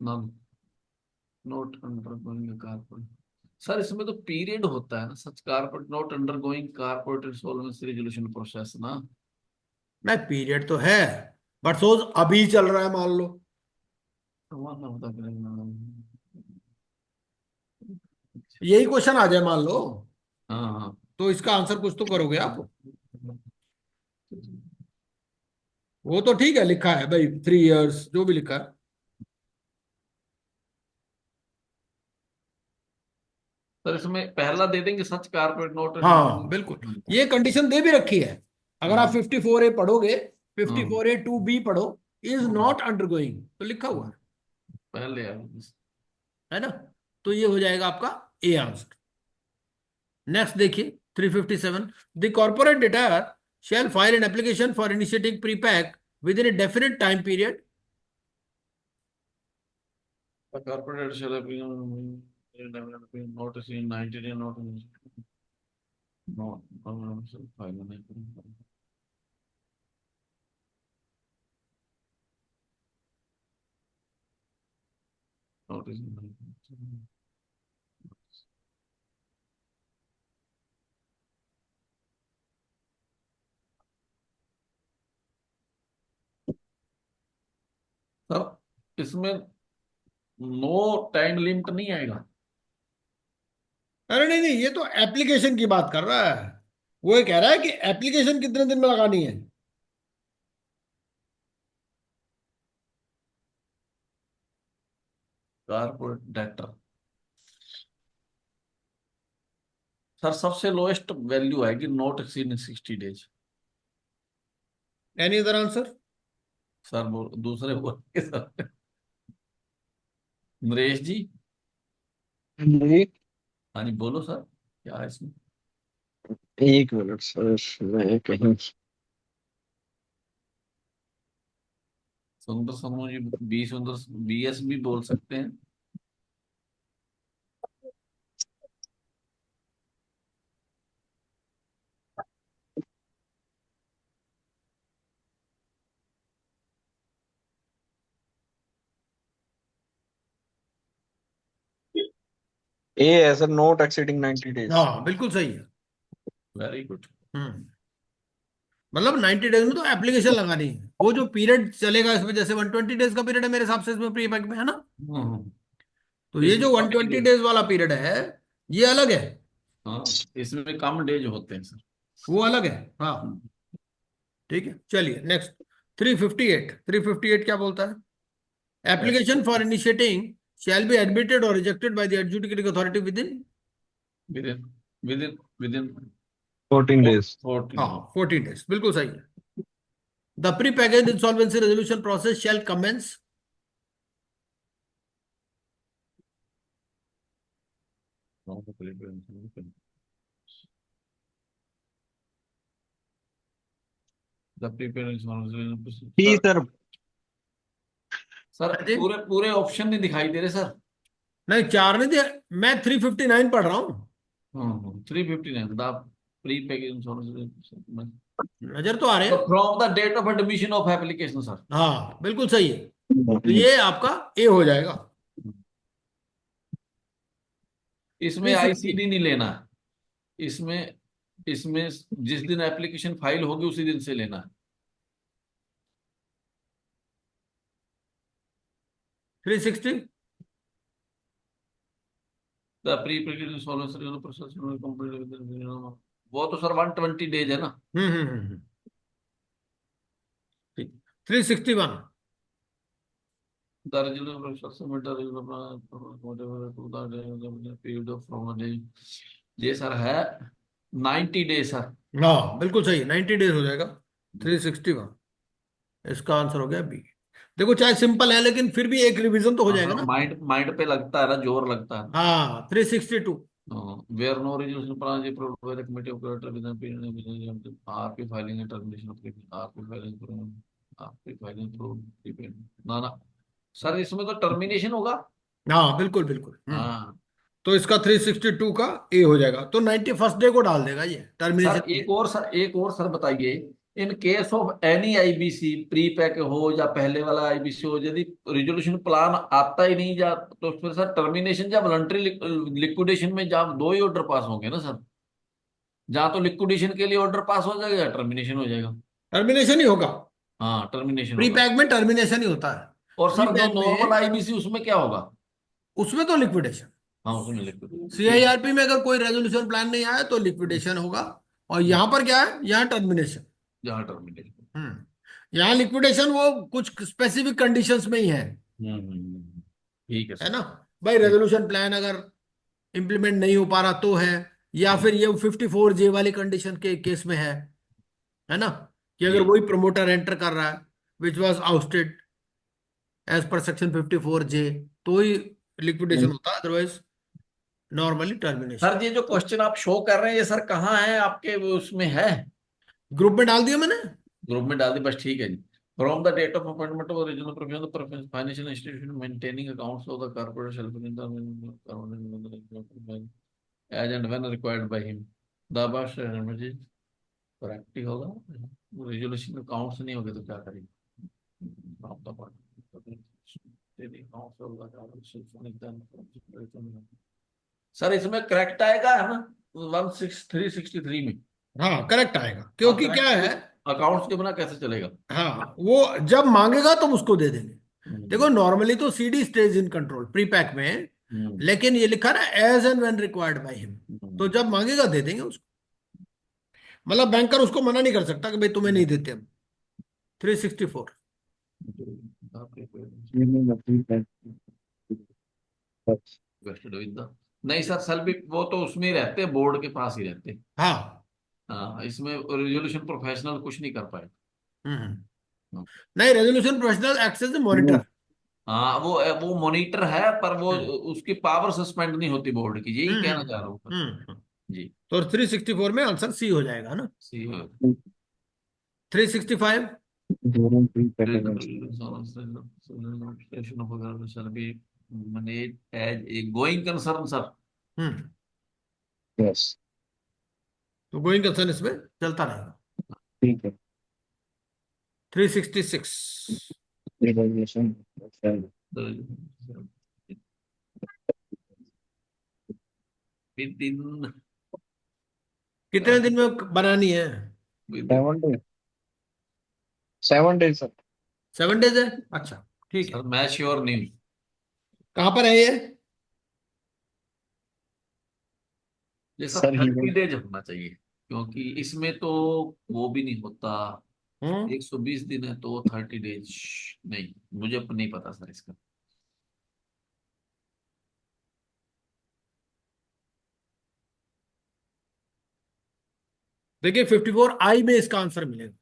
non not undergoing corporate. Sir इसमें तो पीरियड होता है ना, such corporate not undergoing corporate insolvency resolution process ना। नहीं, period तो है, बट सपोज अभी चल रहा है मान लो। हमारा होता है। यही क्वेश्चन आ जाए मान लो, हाँ हाँ। तो इसका आंसर कुछ तो करोगे आप। वो तो ठीक है, लिखा है भाई 3 इयर्स, जो भी लिखा है। सर इसमें पहला दे देंगे, सच कारपोरेट नोट अंडर हाँ बिल्कुल, गोइंग। ये कंडीशन दे भी रखी है। अगर आप हाँ 54A पढ़ोगे, हाँ 54A 2B पढ़ो, इज हाँ। नॉट अंडर गोइंग, तो लिखा हुआ है। पहले है। है ना। तो ये हो जाएगा आपका ए आंसर। नेक्स्ट देखिए 357, the corporate debtor shall file an application for initiating prepack within a definite time period. The corporate shall have been notice in 90 day notice. No, no, file. Notice. Sir इसमें no time limit नहीं आएगा। अरे नहीं नहीं, ये तो application की बात कर रहा है। वो ये कह रहा है कि एप्लीकेशन कितने दिन में लगानी है। कारपोरेट डेटर सर सबसे लोएस्ट वैल्यू आएगी not exceed in 60 days. Any other answer? Sir बोल दूसरे बोल के सर। नरेश जी। जी। हाँ जी बोलो सर क्या है इसमें। एक मिनट सर, मैं कहीं सुंदर समूह जी बी सुंदर बीएस भी बोल सकते हैं। ए है सर, नॉट एक्सीडिंग 90 डेज। हाँ बिल्कुल सही है। Very good. हम्म। मतलब 90 डेज में तो एप्लीकेशन लगानी है। वो जो पीरियड चलेगा इसमें, जैसे 120 डेज का पीरियड है मेरे हिसाब से इसमें प्री पैक में, है ना। हम्म। तो ये इसमें जो कम 120 डेज वाला पीरियड है, ये अलग है। हाँ इसमें कम डेज होते हैं सर। वो अलग है। हाँ ठीक है, चलिए नेक्स्ट। 358 क्या बोलता है? Application for initiating shall be admitted or rejected by the adjudicating authority within. Within within 14 days. 14। हाँ 14 डेज बिल्कुल सही है। The pre package insolvency resolution process shall commence. जी सर सर। सर पूरे पूरे option नहीं दिखाई दे रहे सर। नहीं, चार नहीं दिया। मैं 359 पढ़ रहा हूँ। 359 द प्री पैकेज इंश्योरेंस नजर तो आ रहे हैं। From the date of admission of application sir. हाँ बिल्कुल सही है। तो ये आपका ए हो जाएगा। इसमें 360। आईसीडी नहीं लेना है। इसमें इसमें जिस दिन एप्लीकेशन फाइल होगी उसी दिन से लेना है। 360। The pre package insurance process complete. वो तो सर 120 डेज है ना। ठीक। 361। The original process submit the original whatever to the period of from the day। ये सर है 90 डेज सर। हाँ बिल्कुल सही है, 90 डेज हो जाएगा। 361 इसका आंसर हो गया बी। देखो चाहे सिंपल है, लेकिन फिर भी एक रिवीजन तो हो हाँ जाएगा सर ना। माइंड माइंड पे लगता है ना जोर लगता है। हाँ 362। Where no resolution plan is approved by the committee of creditors within a period of RP filing and termination of credit RP filing through RP filing through prepayment ना ना सर इसमें तो टर्मिनेशन होगा। हाँ बिल्कुल बिल्कुल। हाँ तो इसका 362 का ए हो जाएगा, तो 91 डे को डाल देगा ये सर टर्मिनेशन। एक और सर बताइए। In case of any IBC pre pack हो या पहले वाला आईबीसी हो यदि रिजोल्यूशन प्लान आता ही नहीं जा तो फिर सर टर्मिनेशन या वॉलंटरी लिक्विडेशन में जहाँ दो ही ऑर्डर पास होंगे ना सर। जहाँ तो लिक्विडेशन के लिए ऑर्डर पास हो जाएगा या टर्मिनेशन हो जाएगा। टर्मिनेशन ही होगा। हाँ टर्मिनेशन प्री होगा। पैक में टर्मिनेशन ही होता है। और प्री सर जो पैक नॉर्मल में, आईबीसी उसमें क्या होगा। उसमें तो लिक्विडेशन। हाँ उसमें लिक्विड ठीक। सीआईआरपी में अगर कोई रेजोल्यूशन प्लान नहीं आया तो लिक्विडेशन होगा। और यहां पर क्या है, यहाँ टर्मिनेशन। जहाँ टर्मिनेशन। यहाँ लिक्विडेशन वो कुछ स्पेसिफिक कंडीशंस में ही है। ठीक है है सर। ना। भाई ठीक। रेजोल्यूशन प्लान अगर इंप्लीमेंट नहीं हो पा रहा तो है, या फिर ये 54 जे वाली कंडीशन के केस में है ना, कि अगर जी वही प्रमोटर एंटर कर रहा है which was ousted as per section 54 J, तो ही लिक्विडेशन होता है, अदरवाइज नॉर्मली टर्मिनेशन। सर ये जो क्वेश्चन आप शो कर रहे हैं ये सर कहाँ है आपके वो उसमें है? ग्रुप में डाल दिया मैंने। ग्रुप में डाल दी, बस ठीक है जी। From the date of appointment of regional professional financial institution maintaining accounts of the corporate shelf in the as and when required by him the above जी करेक्ट ही होगा। रेजोल्यूशन अकाउंट्स नहीं होगे तो क्या करेंगे? फ्रॉम द सर इसमें correct आएगा है ना 16363 में? हाँ करेक्ट आएगा, हाँ क्योंकि क्या है, करेक्ट, अकाउंट्स के बिना कैसे चलेगा? हाँ वो जब मांगेगा तो उसको दे देंगे। देखो हम्म, नॉर्मली तो CD stage in control pre pack में, हम्म, लेकिन ये लिखा ना as and when required by him, तो हम्म, जब मांगेगा दे देंगे उसको। मतलब बैंकर उसको मना नहीं कर सकता कि भाई तुम्हें नहीं देते हम। 364। वेस्टेड विद द नहीं सर सेल भी वो तो उसमें ही रहते हैं, बोर्ड के पास ही रहते हैं। हाँ। हाँ इसमें रेजोल्यूशन प्रोफेशनल कुछ नहीं कर पाए। हम्म। हाँ नहीं, resolution professional act as monitor. हाँ, वो मॉनिटर है पर वो हम्म उसकी पावर सस्पेंड नहीं होती बोर्ड की, यही हम्म कहना चाह रहा हूँ सर। हम्म। जी तो 364 में आंसर सी हो जाएगा ना। सी 365। shall be managed as a going concern sir। Hmm. Yes. तो गोइंग कंसर्न इसमें चलता रहेगा। ठीक है। 366। Evaluation. within कितने दिन में बनानी है? 7 days. 7 days, sir. 7 डेज है, अच्छा ठीक सर है। मैं श्योर नहीं हूँ। कहां पर है ये? ये सब Sir, he 30 will. डेज होना चाहिए क्योंकि इसमें तो वो भी नहीं होता। हम्म। 120 दिन है तो 30 डेज नहीं, मुझे नहीं पता सर इसका। देखिए 54 आई में इसका आंसर मिलेगा।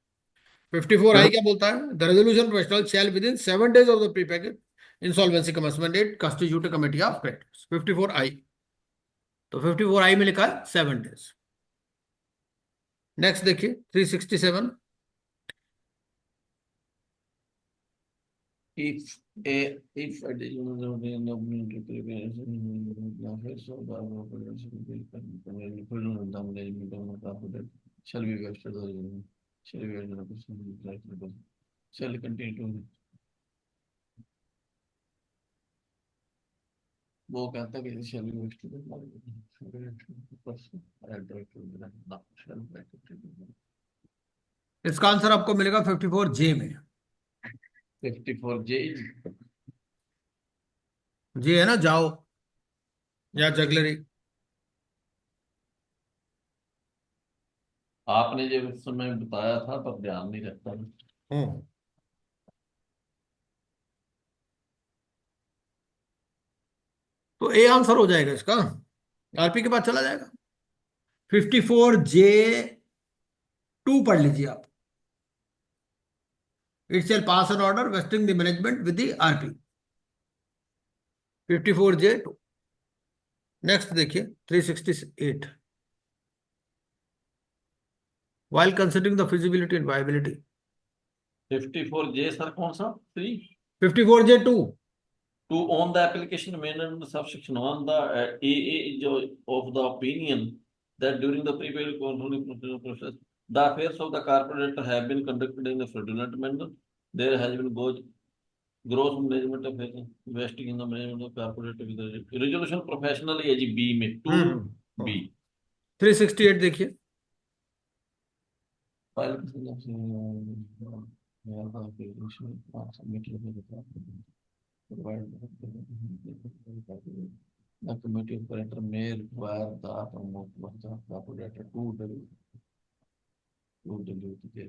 54 आई क्या बोलता है? The resolution professional shall within 7 days of the pre package insolvency commencement date constitute committee of creditors. 54 I, तो 54 आई में लिखा है 7 डेज। नेक्स्ट देखिए 367। if if additional of the shall be vested shall be shall continue to वो कहता है कि shall be vested इसका आंसर आपको मिलेगा 54 जे में। 54 J। जे है ना, जाओ या जगलरी। आपने जो उस समय बताया था पर ध्यान नहीं रखता। हम्म। तो ए आंसर हो जाएगा इसका, आरपी के पास चला जाएगा। 54J2 पढ़ लीजिए आप। It shall pass an order vesting the management with the RP. 54J2। Next देखिए 368। while considering the feasibility and viability। 54 J sir कौन सा 3? 54J2। To on the application made under subsection 1, the AA is of the opinion that during the prepaid controlling process, the affairs of the corporate have been conducted in a fraudulent manner. There has been gross management of investing in the management of corporate with the resolution professionally as B में 2B। 368 देखिए। File the committee of director may require the promote the corporate to dilute the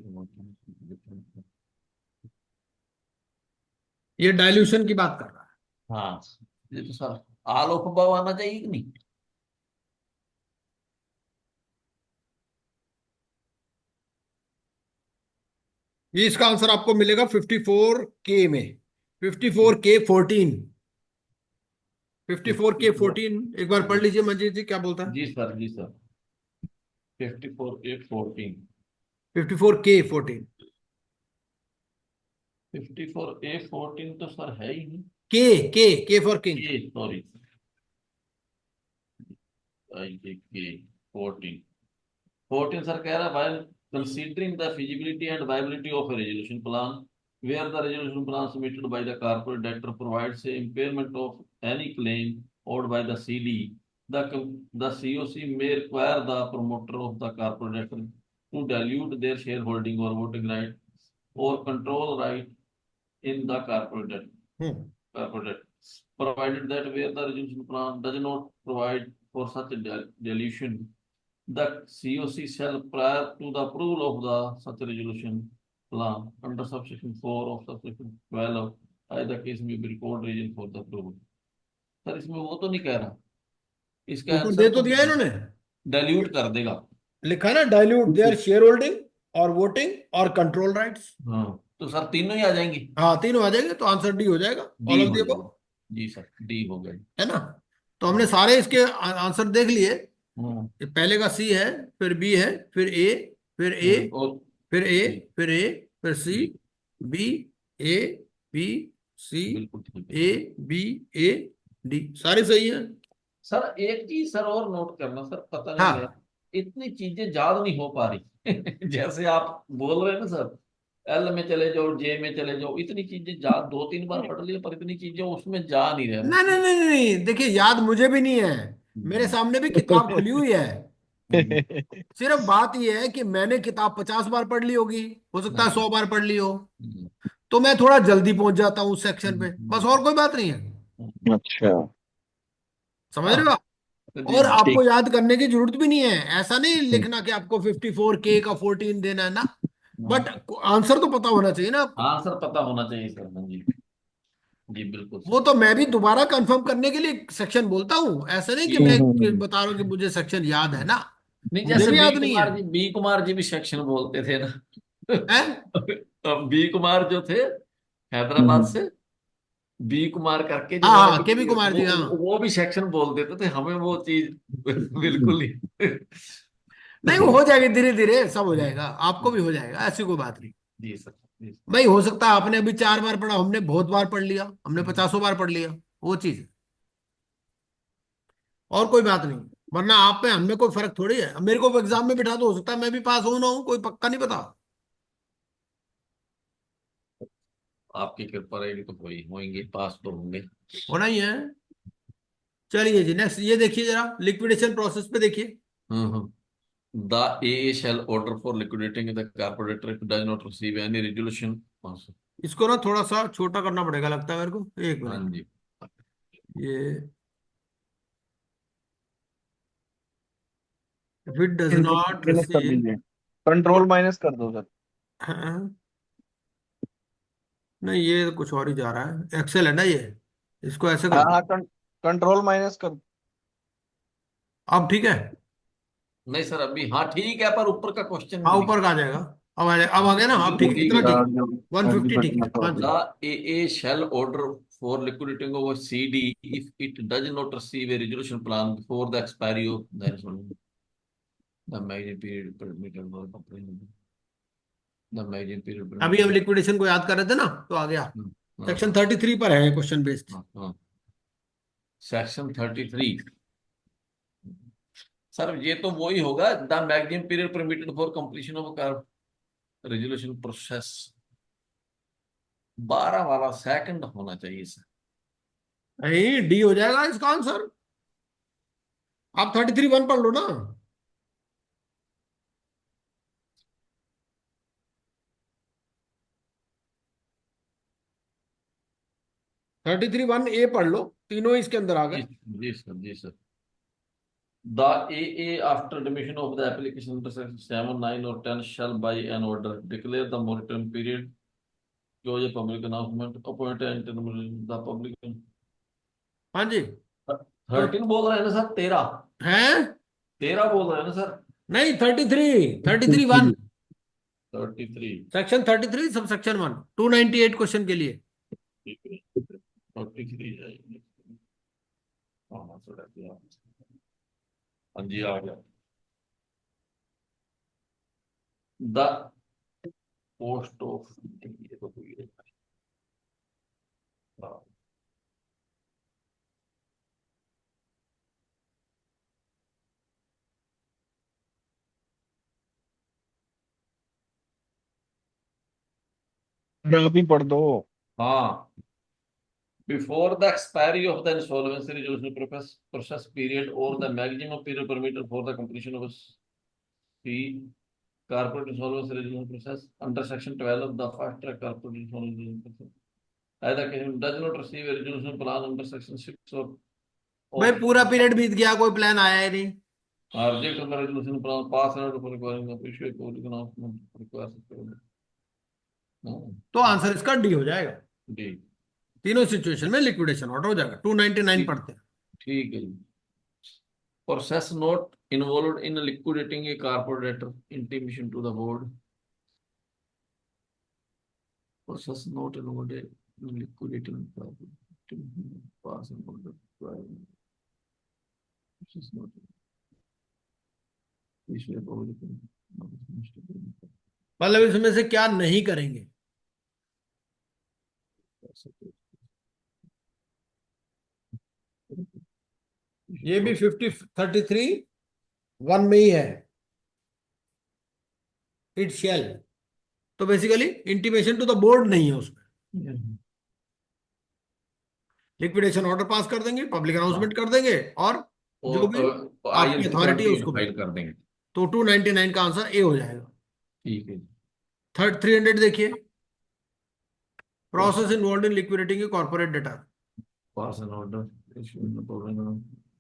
ये dilution की बात कर रहा है। हाँ ये तो सर आल ऑफ अबव आना चाहिए कि नहीं? ये इसका आंसर आपको मिलेगा 54K में। 54K14। 54K14 एक बार पढ़ लीजिए मंजीत जी, क्या बोलता है? जी सर, जी सर। 54A14। 54K14 54A14 तो सर है ही नहीं। के फॉर किंग। के, सॉरी, के 14। 14 सर कह रहा है, while considering the feasibility and viability of a resolution plan, where the resolution plan submitted by the corporate debtor provides a impairment of any claim owed by the CD, the COC may require the promoter of the corporate debtor to dilute their shareholding or voting right or control right in the corporate debt. Hmm Corporate debt, provided that where the resolution plan does not provide for such a dilution, the COC shall, prior to the approval of the such resolution plan under subsection 4 of subsection 12, either case may be record reason for the approval. Sir इसमें वो तो नहीं कह रहा, इसका ऊपर answer दे तो दिया इन्होंने, डाइल्यूट कर देगा। लिखा ना डाइल्यूट देयर शेयर होल्डिंग और वोटिंग और कंट्रोल राइट्स। हाँ, तो सर तीनों ही आ जाएंगी। हाँ तीनों आ जाएंगे, तो आंसर डी हो जाएगा, डी ऑल ऑफ हो दी अबव। जाएगा। जी सर, डी हो गए। है ना? तो हमने सारे इसके आंसर देख लिए। हम्म। ये पहले का सी है, फिर बी है, फिर ए, फिर ए, और फिर ए, जी फिर ए, फिर सी, जी, बी, ए, बी, सी, बिल्कुल ठीक है ए, सर। बी, ए, डी, सारे सही है। सर एक चीज सर और नोट करना सर, पता नहीं है, हाँ इतनी चीजें याद नहीं हो पा रही जैसे आप बोल रहे हैं ना सर, एल में चले जाओ, जे में चले जाओ, इतनी चीजें याद 2-3 बार पढ़ ली, पर इतनी चीजें उसमें जा नहीं रहे नहीं नहीं नहीं नहीं, देखिए याद मुझे भी नहीं है, मेरे हम्म, सामने भी किताब खुली हुई है। हम्म, सिर्फ बात यह है कि मैंने किताब 50 बार पढ़ ली होगी, हो सकता है हाँ, 100 बार पढ़ ली हो, हम्म, तो मैं थोड़ा जल्दी पहुंच जाता हूँ उस सेक्शन पे, बस हम्म, और कोई बात नहीं है। अच्छा। हाँ, समझ रहे हो आप? जी और जी, आपको ठीक। याद करने की जरूरत भी नहीं है, ऐसा नहीं हम्म, लिखना कि आपको 54K का 14 देना है ना, हम्म। बट आंसर तो पता होना चाहिए ना आपको। हाँ सर, पता होना चाहिए सर, हाँ जी, जी बिल्कुल वो सर। तो मैं भी दोबारा कंफर्म करने के लिए सेक्शन बोलता हूँ, ऐसा नहीं कि जी, मैं हम्म। बता रहा हूँ कि मुझे सेक्शन याद है ना, नहीं मुझे जैसे भी बी याद नहीं है। कुमार जी, बी कुमार जी भी सेक्शन बोलते थे ना है? अब बी कुमार जो थे हैदराबाद हम्म। से, बी कुमार करके जो हाँ हाँ, लड़के केबी थे, कुमार जी, हाँ। वो भी सेक्शन बोल देते थे, हमें वो चीज बिल्कुल ही नहीं वो हो जाएगी, धीरे धीरे सब हो जाएगा, आपको भी हो जाएगा, ऐसी कोई बात नहीं। जी सर, जी सर। भाई हो सकता है आपने अभी 4 बार पढ़ा, हमने बहुत बार पढ़ लिया, हमने हम्म। 50 बार पढ़ लिया, वो चीज है, और कोई बात नहीं। वरना आप पे हमें कोई फर्क थोड़ी है, अब मेरे को एग्जाम में बिठा दो, हो सकता है मैं भी पास हूं ना हूं, कोई पक्का नहीं पता। आपकी कृपा रहेगी तो कोई होंगे, पास तो होंगे। होना ही है। चलिए जी, नेक्स्ट ये देखिए जरा, लिक्विडेशन प्रोसेस पे देखिए। Hmm. The A shall order for liquidating the corporator if does not receive any resolution। हाँ सर। इसको ना थोड़ा सा छोटा करना पड़ेगा लगता है मेरे को, एक हाँ मिनट। जी। ये if it does इनको not माइनस कर receive, दीजिए, कंट्रोल माइनस कर दो सर। हाँ, नहीं ये कुछ और ही जा रहा है, एक्सेल है ना ये, इसको ऐसे कर हाँ दो। हाँ, कंट्रोल माइनस कर। अब ठीक है। नहीं सर, अभी हाँ ठीक है, पर ऊपर का क्वेश्चन हाँ नहीं ऊपर का दिखा। आ जाएगा, अब आ जाएगा, अब आ गया ना, अब ठीक बिल्कुल है, ठीक इतना है ठीक सर। है। 150 ठीक है, हाँ जी। The AA shall order for liquidating of a CD if it does not receive a resolution plan before the expiry of the magazine period permitted for comprehension. The magazine period अभी हम permitted. Liquidation को याद कर रहे थे ना, तो आ गया। हाँ, हाँ, सेक्शन 33 पर है क्वेश्चन बेस्ड। हाँ, हाँ। सेक्शन 33 सर, ये तो वही होगा, the magazine period permitted for completion of resolution process. 12 वाला सेकंड होना चाहिए सर। नहीं डी हो जाएगा इसका आंसर, आप 33(1) पढ़ लो ना। 33(1) ए पढ़ लो, तीनों इसके अंदर आ जी, गए। जी सर, जी sir. The AA after admission of the application under section 7, 9 or 10 shall by an order declare the moratorium period, close a public announcement, appoint an interim the public। हाँ जी। तो 13 बोल रहे हैं ना सर, 13, है, 13 बोल रहे हैं ना सर। नहीं 33 1 33, सेक्शन 33 सब सेक्शन 1 298 क्वेश्चन के लिए। 43 जाएंगे। हाँ सर हाँ जी आ गया द पोस्ट ऑफ ये तो कोई है हाँ, आप ही पढ़ दो। हाँ before the expiry of the insolvency resolution process period or the maximum period permitted for the completion of a fee corporate insolvency resolution process under section 12 of the fast track corporate insolvency resolution process either case does not receive a resolution plan under section 6 भाई of पूरा period बीत गया, कोई plan आया ही नहीं। reject of the resolution plan pass and for requiring appreciate public announcement requires तो answer इसका D हो जाएगा। डी तीनों सिचुएशन में लिक्विडेशन ऑर्डर हो जाएगा। 299 पढ़ते हैं। ठीक है जी process not involved in liquidating a corporate debtor intimation to the board process not involved in liquidating corporate pass and order process not issue of public मतलब इसमें से क्या नहीं करेंगे? ये भी 50-33 1 में ही है। इट शेल, तो basically intimation to the board नहीं है उसमें। लिक्विडेशन ऑर्डर पास कर देंगे, पब्लिक अनाउंसमेंट कर देंगे, और जो भी आपकी अथॉरिटी है उसको फाइल कर देंगे तो 299 का आंसर ए हो जाएगा। ठीक है थर्ड 300 देखिए, process involve in liquidating a corporate debtor. Pass and order issue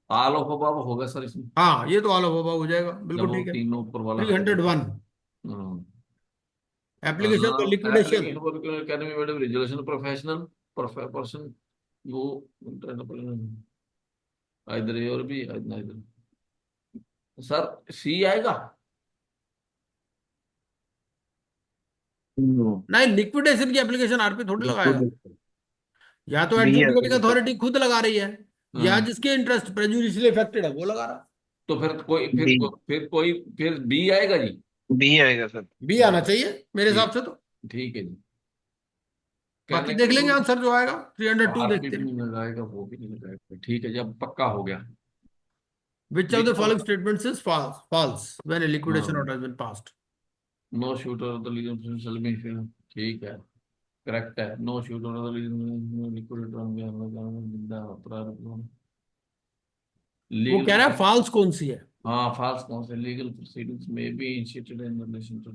all of above होगा सर इसमें हाँ, ये तो ऑल ओवर हो जाएगा, जब बिल्कुल वो ठीक है। तीनों ऊपर वाला 301 application for liquidation. Application academy madam resolution professional person वो इधर ए और बी इधर सर सी आएगा नहीं, लिक्विडेशन की एप्लीकेशन आरपी थोड़ी लगाएगा। या तो बी है एडजुडिकेटिंग सर। अथॉरिटी खुद लगा रही है, या हाँ, जिसके इंटरेस्ट प्रेजुडिशियली अफेक्टेड है वो लगा रहा है। तो फिर कोई फिर बी फिर कोई फिर बी आएगा जी बी आएगा सर। बी आना चाहिए मेरे हिसाब ठीक से तो। ठीक है जी बाकी कहने देख के लेंगे लिए आंसर जो आएगा। 302 आरपी देखते भी हैं। नहीं लगाएगा वो भी नहीं लगाएगा ठीक है जी अब पक्का हो गया which of the which following statements is false false when a liquidation order has been passed? No suit or the legal shall be ठीक है करेक्ट है no suit or the legal liquidator on वो कह रहा है लीगल फॉल्स कौन सी है? हाँ फाल्स कौन से लीगल प्रोसीडिंग्स में be instituted in relation to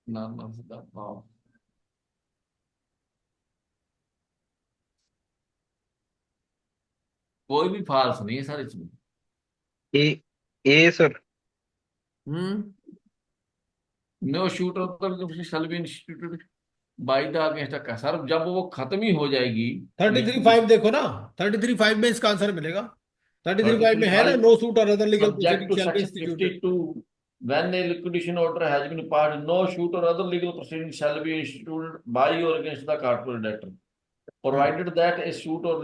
none of the power कोई भी फाल्स नहीं है सर इसमें A A sir. Hmm no suit or shall be instituted by the against sir जब वो खत्म ही हो जाएगी 33.5 देखो ना, 33.5 में इसका आंसर मिलेगा। 33.5 में है ना, 33 नो सूट और other legal subject proceeding to shall be section instituted. 52 when a liquidation order has been passed no suit or other legal proceeding shall be instituted by or against the corporate debtor provided that a suit or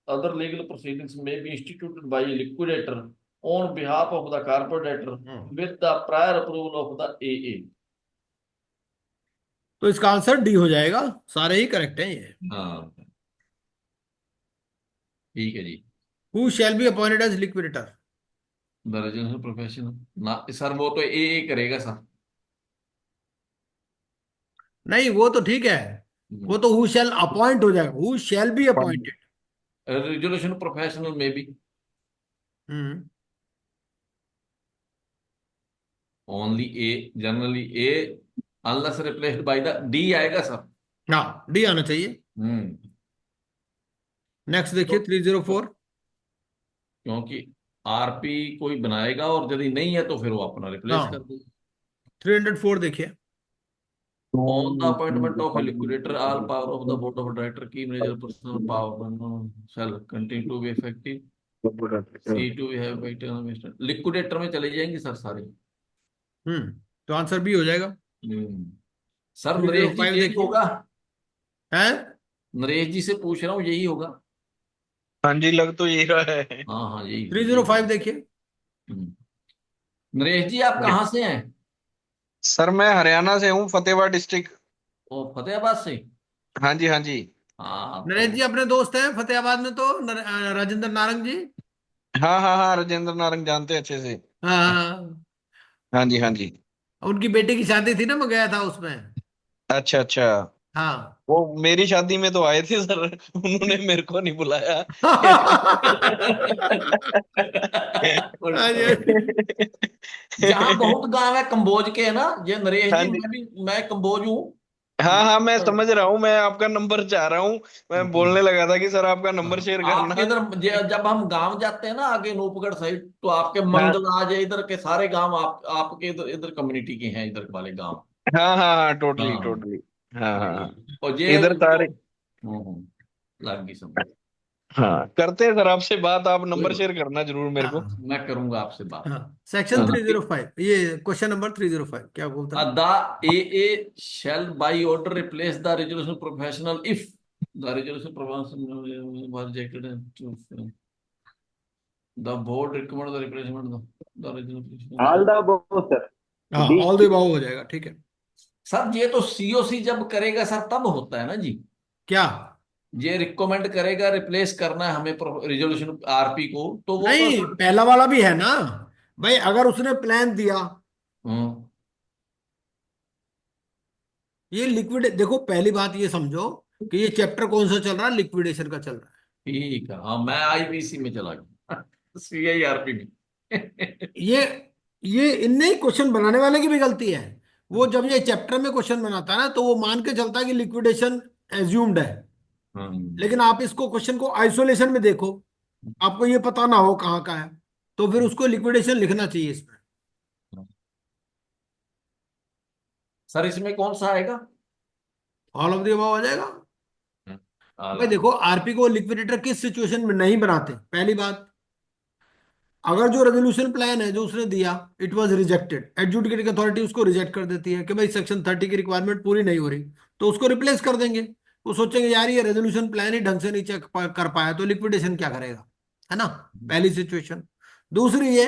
other legal proceedings may be instituted by a liquidator on behalf of the corporate debtor with the prior approval of the AA तो इसका answer D हो जाएगा। सारे ही correct हैं ये। हाँ ठीक है जी who shall be appointed as liquidator? The residential profession ना सर वो तो AA करेगा सर नहीं, वो तो ठीक है, वो तो हु शैल अपॉइंट हो जाएगा। Who shall be appointed. Resolution professional में भी hmm only a generally a unless replaced by the D आएगा सर हाँ, डी आना चाहिए। हम्म नेक्स्ट तो देखिए 304। क्योंकि आरपी कोई बनाएगा और यदि नहीं है तो फिर वो अपना रिप्लेस कर हाँ, देगा 304 देखिए। On the appointment of a liquidator all power of the board of director key major personal power shall continue to be effective see to we have liquidator में चले जाएंगे सर सारे तो आंसर बी हो जाएगा। हम्म। सर नरेश जी 305 ये भी देखिए। होगा है नरेश जी से पूछ रहा हूँ, यही होगा। हाँ जी, लग तो यही रहा है। हाँ हाँ, यही 305 देखिए। हम्म। नरेश जी आप कहाँ से हैं? सर मैं हरियाणा से हूँ, फतेहाबाद डिस्ट्रिक्ट। ओ, फतेहाबाद से। हाँ जी, हाँ जी। हाँ नरेश जी तो अपने दोस्त हैं फतेहाबाद में, तो राजेंद्र नारंग जी। हाँ हाँ हाँ, राजेंद्र नारंग जानते हैं अच्छे से। हाँ, हाँ जी, हाँ जी। उनकी बेटे की शादी थी ना, मैं गया था उसमें। अच्छा अच्छा। हाँ। वो मेरी शादी में तो आए थे सर, उन्होंने मेरे को नहीं बुलाया। हाँ जी। जहाँ बहुत गांव है कंबोज के, है ना ये नरेश हाँ जी? जी। मैं कंबोज हूँ। हाँ हाँ, मैं समझ रहा हूँ, मैं आपका नंबर चाह रहा हूँ। मैं बोलने लगा था कि सर आपका नंबर हाँ, शेयर आपके करना। इधर जब हम गांव जाते हैं ना आगे नूपगढ़ साइड, तो आपके हाँ मंगल आज इधर के सारे गांव आपके इधर इधर कम्युनिटी के हैं, इधर वाले गांव। हाँ हाँ हाँ, टोटली हाँ टोटली। हाँ हाँ वही। हाँ। और ये इधर जो सारे। लग गई समझ। हाँ, करते हैं सर आपसे बात, आप कोई नंबर बात शेयर करना जरूर मेरे को। हाँ मैं करूंगा आपसे बात। हाँ, सेक्शन हाँ 305, ये क्वेश्चन नंबर 305 क्या बोलता है? The AA shall by order replace the resolution professional if the resolution professional was rejected and the board recommend the replacement of the resolution. All the above sir. हाँ, D. All the above हो जाएगा, ठीक है। Sir ये तो COC जब करेगा sir तब होता है ना जी। क्या? ये रिकमेंड करेगा रिप्लेस करना है हमें रिजोल्यूशन आरपी को, तो वो तो नहीं, सर। पहला वाला भी है ना भाई, अगर उसने प्लान दिया। हम्म, ये लिक्विड, देखो पहली बात ये समझो कि ये चैप्टर कौन सा चल रहा है, लिक्विडेशन का चल रहा ठीक है। हाँ, मैं आईपीसी में चला गया, सीआईआरपी में। है। ये इनने ही क्वेश्चन बनाने वाले की भी गलती है। वो जब ये चैप्टर में क्वेश्चन बनाता है ना, तो वो मान के चलता है कि लिक्विडेशन एज्यूम्ड है। हम्म, लेकिन आप इसको क्वेश्चन को आइसोलेशन में देखो, आपको ये पता ना हो कहाँ का है, तो फिर उसको लिक्विडेशन लिखना चाहिए इसमें। सर इसमें कौन सा आएगा? ऑल ऑफ द अबव आ जाएगा। भाई हम्म, देखो, आरपी को लिक्विडेटर किस सिचुएशन में नहीं बनाते, पहली बात। अगर जो रेजोल्यूशन प्लान है जो उसने दिया, it was rejected, adjudicating authority उसको रिजेक्ट कर देती है कि भाई सेक्शन 30 की रिक्वायरमेंट पूरी नहीं हो रही, तो उसको रिप्लेस कर देंगे। वो सोचेंगे यार ये रेजोल्यूशन प्लान ही ढंग से नहीं चेक कर पाया, तो लिक्विडेशन क्या करेगा, है ना। पहली सिचुएशन। दूसरी ये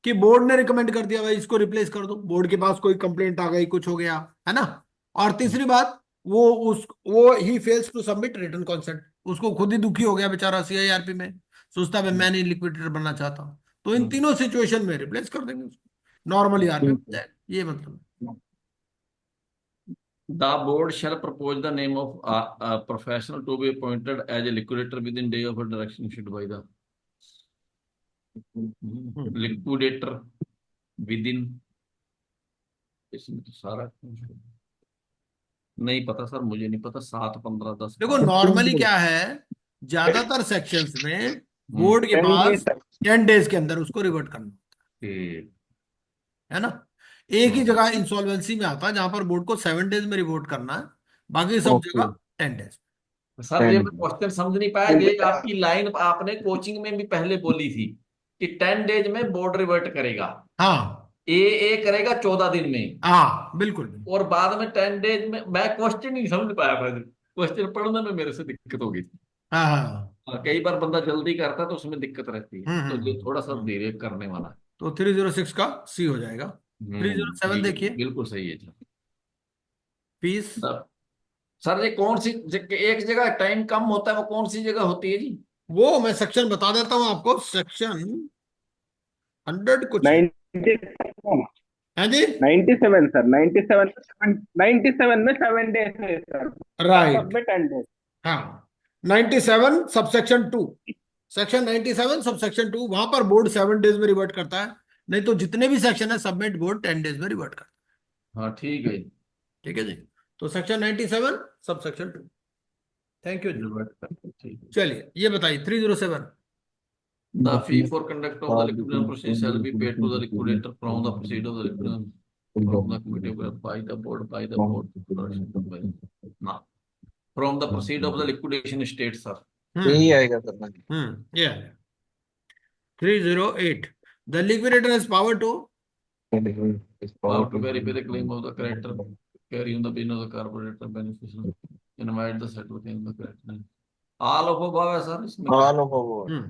कि बोर्ड ने रिकमेंड कर दिया भाई इसको रिप्लेस कर दो, बोर्ड के पास कोई कंप्लेंट आ गई, कुछ हो गया, है ना। और तीसरी बात, वो ही fails to submit written consent, उसको खुद ही दुखी हो गया बेचारा सीआईआरपी में, सोचता है मैं नहीं लिक्विडेटर बनना चाहता। तो इन तीनों सिचुएशन में रिप्लेस कर देंगे उसको, नॉर्मली आरपी बन जाएगा, ये मतलब। The board shall propose the name of a professional to be appointed as a liquidator within day of a direction issued by the hmm. liquidator within। इसमें तो सारा नहीं पता सर, मुझे नहीं पता, 7, 15, 10, देखो 12। नॉर्मली क्या है, ज्यादातर सेक्शंस में हम्म, बोर्ड के 10 days पास तक। 10 डेज के अंदर उसको रिवर्ट करना, ठीक। है ना। एक ही हाँ, जगह इंसॉल्वेंसी में आता है जहां पर बोर्ड को 7 डेज में रिवोट करना है, बाकी सब ओके। जगह 10 डेज। सर ये 10। मैं क्वेश्चन समझ नहीं पाया, ये आपकी लाइन आपने कोचिंग में भी पहले बोली थी कि 10 डेज में बोर्ड रिवर्ट करेगा। हाँ ए करेगा 14 दिन में, हाँ, बिल्कुल बिल्कुल। और बाद में 10 डेज में। मैं क्वेश्चन नहीं समझ पाया था, क्वेश्चन पढ़ने में मेरे से दिक्कत हो गई थी। हाँ हाँ। कई बार बंदा जल्दी करता है तो उसमें दिक्कत रहती है, तो ये थोड़ा सा हम्म। धीरे करने वाला है। तो 306 का सी हो जाएगा। 307 जी देखिए। बिल्कुल सही है जी। फीस। सर ये कौन सी एक जगह टाइम कम होता है, वो कौन सी जगह होती है जी? वो मैं सेक्शन बता देता हूँ आपको, सेक्शन 100 कुछ है। 97। है जी। 97 सर, 97। 97 में 7 days है सर। सब राइट। में 10 days। हाँ, 97 सबसेक्शन 2, सेक्शन 97 सबसेक्शन 2, वहां पर बोर्ड 7 डेज में रिवर्ट करता है। नहीं तो जितने भी सेक्शन है सबमिट बोर्ड 10 डेज में रिवर्ट करता हाँ ठीक है। है, ठीक है जी। तो सेक्शन 97 सबसेक्शन 2। थैंक यू जी। रिवर्ट करते हैं, ठीक है। चलिए ये बताइए 307। The fee for conduct of the liquidation process shall be paid to the liquidator from the proceed of the liquidation from the committee by the board by now from the proceed of the liquidation state, sir. यही हम्म आएगा sir. ये 308, the liquidator has power to. How to verify the claim of the character carrying the bin of the corporator beneficiary. Invite the set within the correct all of above है sir इसमें all of over. Hmm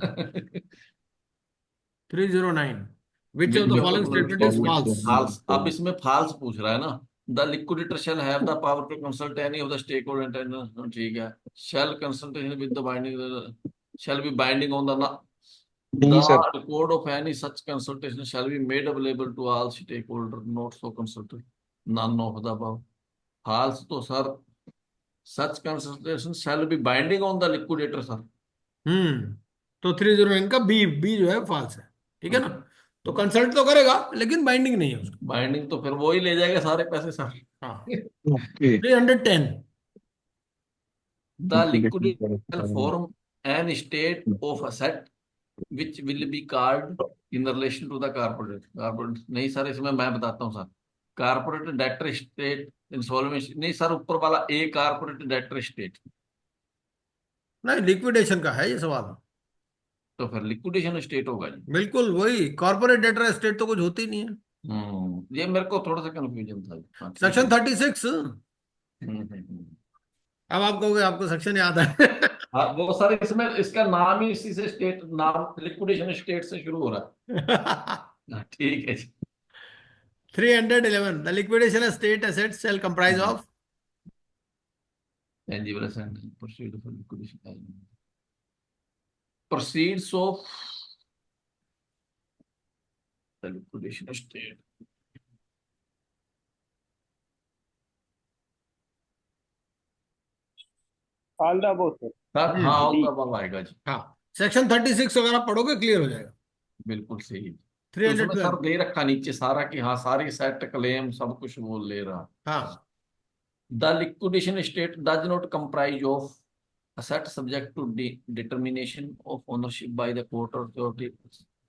309 which of Which the of the following following statement is statement false? is false? अब इसमें false पूछ रहा है ना। The liquidator shall have the power to consult any of the stakeholder and ठीक है। Shall consultation with the binding shall be binding on the D sir. record of any such consultation shall be made available to all stakeholder not so consulted none of the above। False तो sir such consultation shall be binding on the liquidator sir. तो 309 का B B जो है false है, ठीक है ना? तो कंसल्ट तो करेगा लेकिन बाइंडिंग नहीं है उसका। बाइंडिंग तो फिर वो ही ले जाएगा सारे पैसे सर। हाँ okay. 310 The liquidator shall form an state of asset which will be called in relation to the corporate corporate नहीं सर इसमें मैं बताता हूँ sir. Corporate debtor state insolvency नहीं सर ऊपर वाला ए कॉर्पोरेट डेटर स्टेट नहीं, लिक्विडेशन का है ये सवाल। तो फिर लिक्विडेशन स्टेट होगा जी। बिल्कुल वही, कॉर्पोरेट डेटर स्टेट तो कुछ होती ही नहीं है। ये मेरे को थोड़ा सा कंफ्यूजन था। हाँ, ठीक सेक्शन है। 36। अब आप कहोगे आपको सेक्शन याद है। हाँ वो सर इसमें इसका नाम ही इसी से स्टेट नाम लिक्विडेशन स्टेट से शुरू हो रहा है। हाँ, ठीक है जी। 311 the liquidation estate assets shall comprise of Tangible asset proceed for liquidation proceeds of the liquidation estate all the above sir. Sir हाँ डी। होता बाबा आएगा जी। हाँ सेक्शन 36 अगर आप पढ़ोगे क्लियर हो जाएगा। बिल्कुल सही। तो उसमें 312 सर दे रखा नीचे सारा कि हाँ सारी सेट क्लेम सब कुछ वो ले रहा। हाँ the liquidation state does not comprise of asset subject to determination of ownership by the court or authority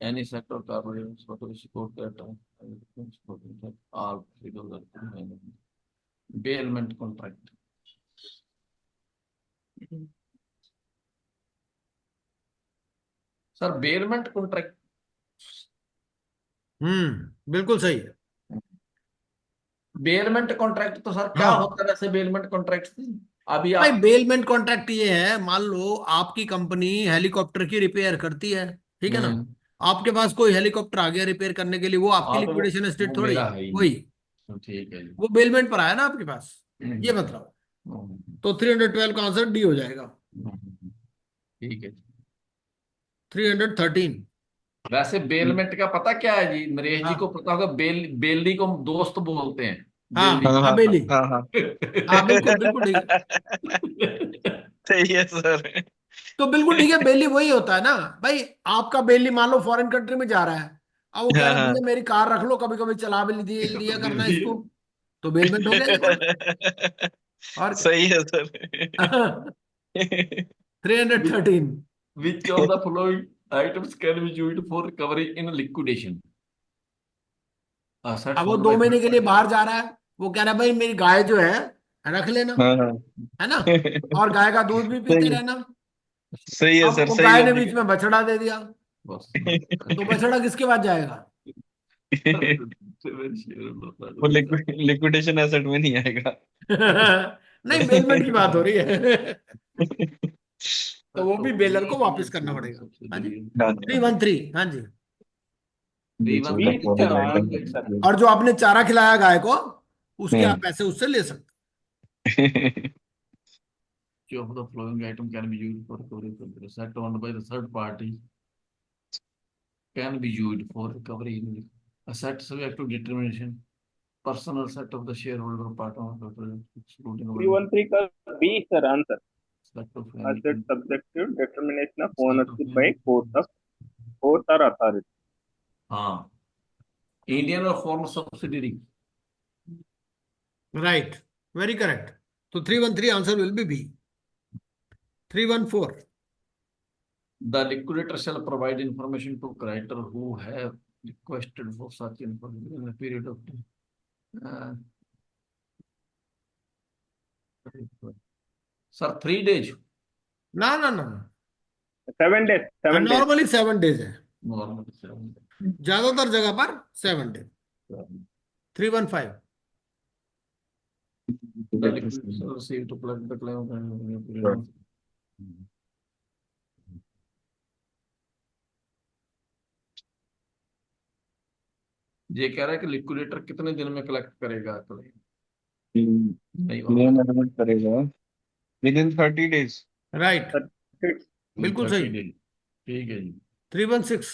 any sector or corporation so to court that all bailment contract sir bailment contract बिल्कुल सही है। Bailment contract तो sir क्या हाँ होता है वैसे bailment contract अभी भाई, आप बेलमेंट कॉन्ट्रैक्ट ये है, मान लो आपकी कंपनी हेलीकॉप्टर की रिपेयर करती है, ठीक है ना? आपके पास कोई हेलीकॉप्टर आ गया रिपेयर करने के लिए, वो आपकी हाँ तो लिक्विडेशन वो एस्टेट थोड़ी मेरा है, है ही वही नहीं। ठीक है जी। वो बेलमेंट पर आया ना आपके पास, ये मतलब। हम्म, तो 312 का आंसर डी हो जाएगा। ठीक है जी। 313 वैसे बेलमेंट का पता क्या है जी नरेश जी को हाँ पता होगा बेली को हम दोस्त बोलते हैं हाँ बेली। हाँ हाँ हवेली। हाँ हाँ। हाँ बिल्कुल बिल्कुल ठीक है। सही है सर। तो बिल्कुल ठीक है, बेली वही होता है ना भाई। आपका बेली मान लो फॉरेन कंट्री में जा रहा है, अब वो कह हाँ रहा है हाँ। भैया मेरी कार रख लो, कभी कभी चला भी लिया करना इसको, तो बेलमेंट हो गया ये कोई। और सही है सर। क्या? 313 Which of the following items can be used for recovery in liquidation? Assets अब वो owned by 2 महीने third के लिए party. बाहर जा रहा है, वो कह रहा है भाई मेरी गाय जो है रख लेना, हाँ हाँ। है ना? और गाय का दूध भी पीते सही है। रहना। सही है अब सर। वो सही गाय है ने बीच में बछड़ा दे दिया, बस तो बछड़ा किसके पास जाएगा? वो लिक्विडेशन एसेट में नहीं आएगा। नहीं, बेलमेंट की बात हो रही है। तो वो भी बेलर को वापस करना पड़ेगा। हाँ जी, 313 हाँ जी। B one B sir answer sir. और जो आपने चारा खिलाया गाय को, उसके आप हम्म। पैसे उससे ले सकते। Which of the following item can be used for recovery from the asset owned by the third party can be used for recovery in asset subject to determination personal set of the shareholder partner excluding 313 का B sir answer. set of asset any subject to determination of set of ownership by court or authority। हाँ Indian और foreign subsidiary right, very correct. तो 313 answer will be B. 314 the liquidator shall provide information to creditor who have requested for such information in a period of time. Sir, 3 days. ना ना ना, 7 days 7 days। Normally 7 days है, Normal 7 days. ज्यादातर जगह पर 7 days. 315 The liquidators shall receive to collect the claim. ये कह रहा है कि लिक्विडेटर कितने दिन में कलेक्ट करेगा क्लेम? नहीं होगा। क्लेम एडमिट करेगा विद इन 30 डेज। राइट, बिल्कुल 30 सही। days। ठीक है जी। 316।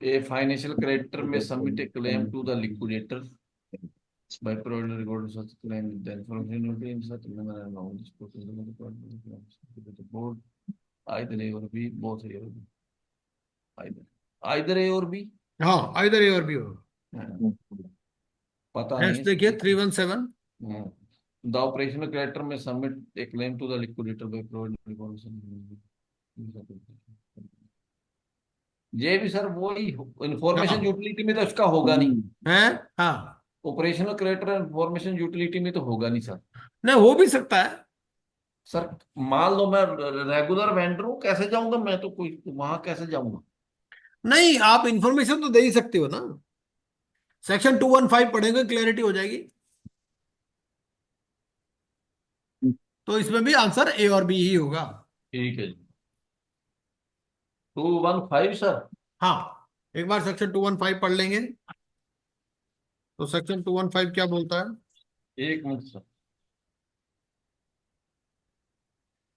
A financial creditor may submit a claim to the liquidator by providing record of such claim with the information noted in such manner and amount disposed of the claim. The board either A or B, both A or B, either A और B। हाँ, इधर ए और B होगा। पता next नहीं देखिए है। 317। The operational creditor may submit a claim to the liquidator by providing record ये भी सर वही इंफॉर्मेशन यूटिलिटी में तो इसका होगा नहीं। है, हाँ, ऑपरेशनल क्रेडिटर इंफॉर्मेशन यूटिलिटी में तो होगा नहीं सर। नहीं हो भी सकता है। सर मान लो मैं रेगुलर वेंडर हूँ, कैसे जाऊंगा मैं, तो कोई वहां कैसे जाऊंगा? नहीं, आप इंफॉर्मेशन तो दे ही सकते हो ना। सेक्शन 215 पढ़ेंगे, क्लैरिटी हो जाएगी। तो इसमें भी आंसर ए और बी ही होगा। ठीक है जी। 215 सर। हाँ, एक बार सेक्शन 215 पढ़ लेंगे। तो सेक्शन 215 क्या बोलता है? एक minute sir.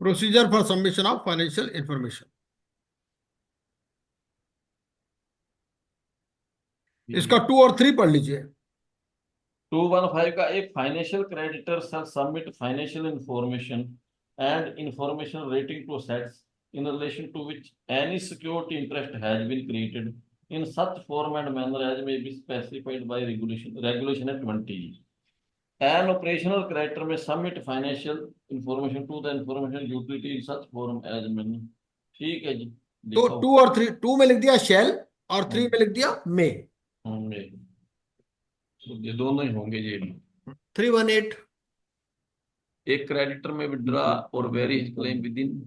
Procedure for submission of financial information. इसका 2 और 3 पढ़ लीजिए। 215 का एक financial creditor shall submit financial information and information relating to assets in relation to which any security interest has been created in such form and manner as may be specified by regulation at 20। An operational creditor may submit financial information to the information utility in such form as manner। ठीक है जी। तो लिखो। 2 और 3, 2 में लिख दिया shell और 3 में लिख दिया मे। होंगे, ये दोनों ही होंगे ये भी। 318। एक क्रेडिटर में विड्रा और very his claim with in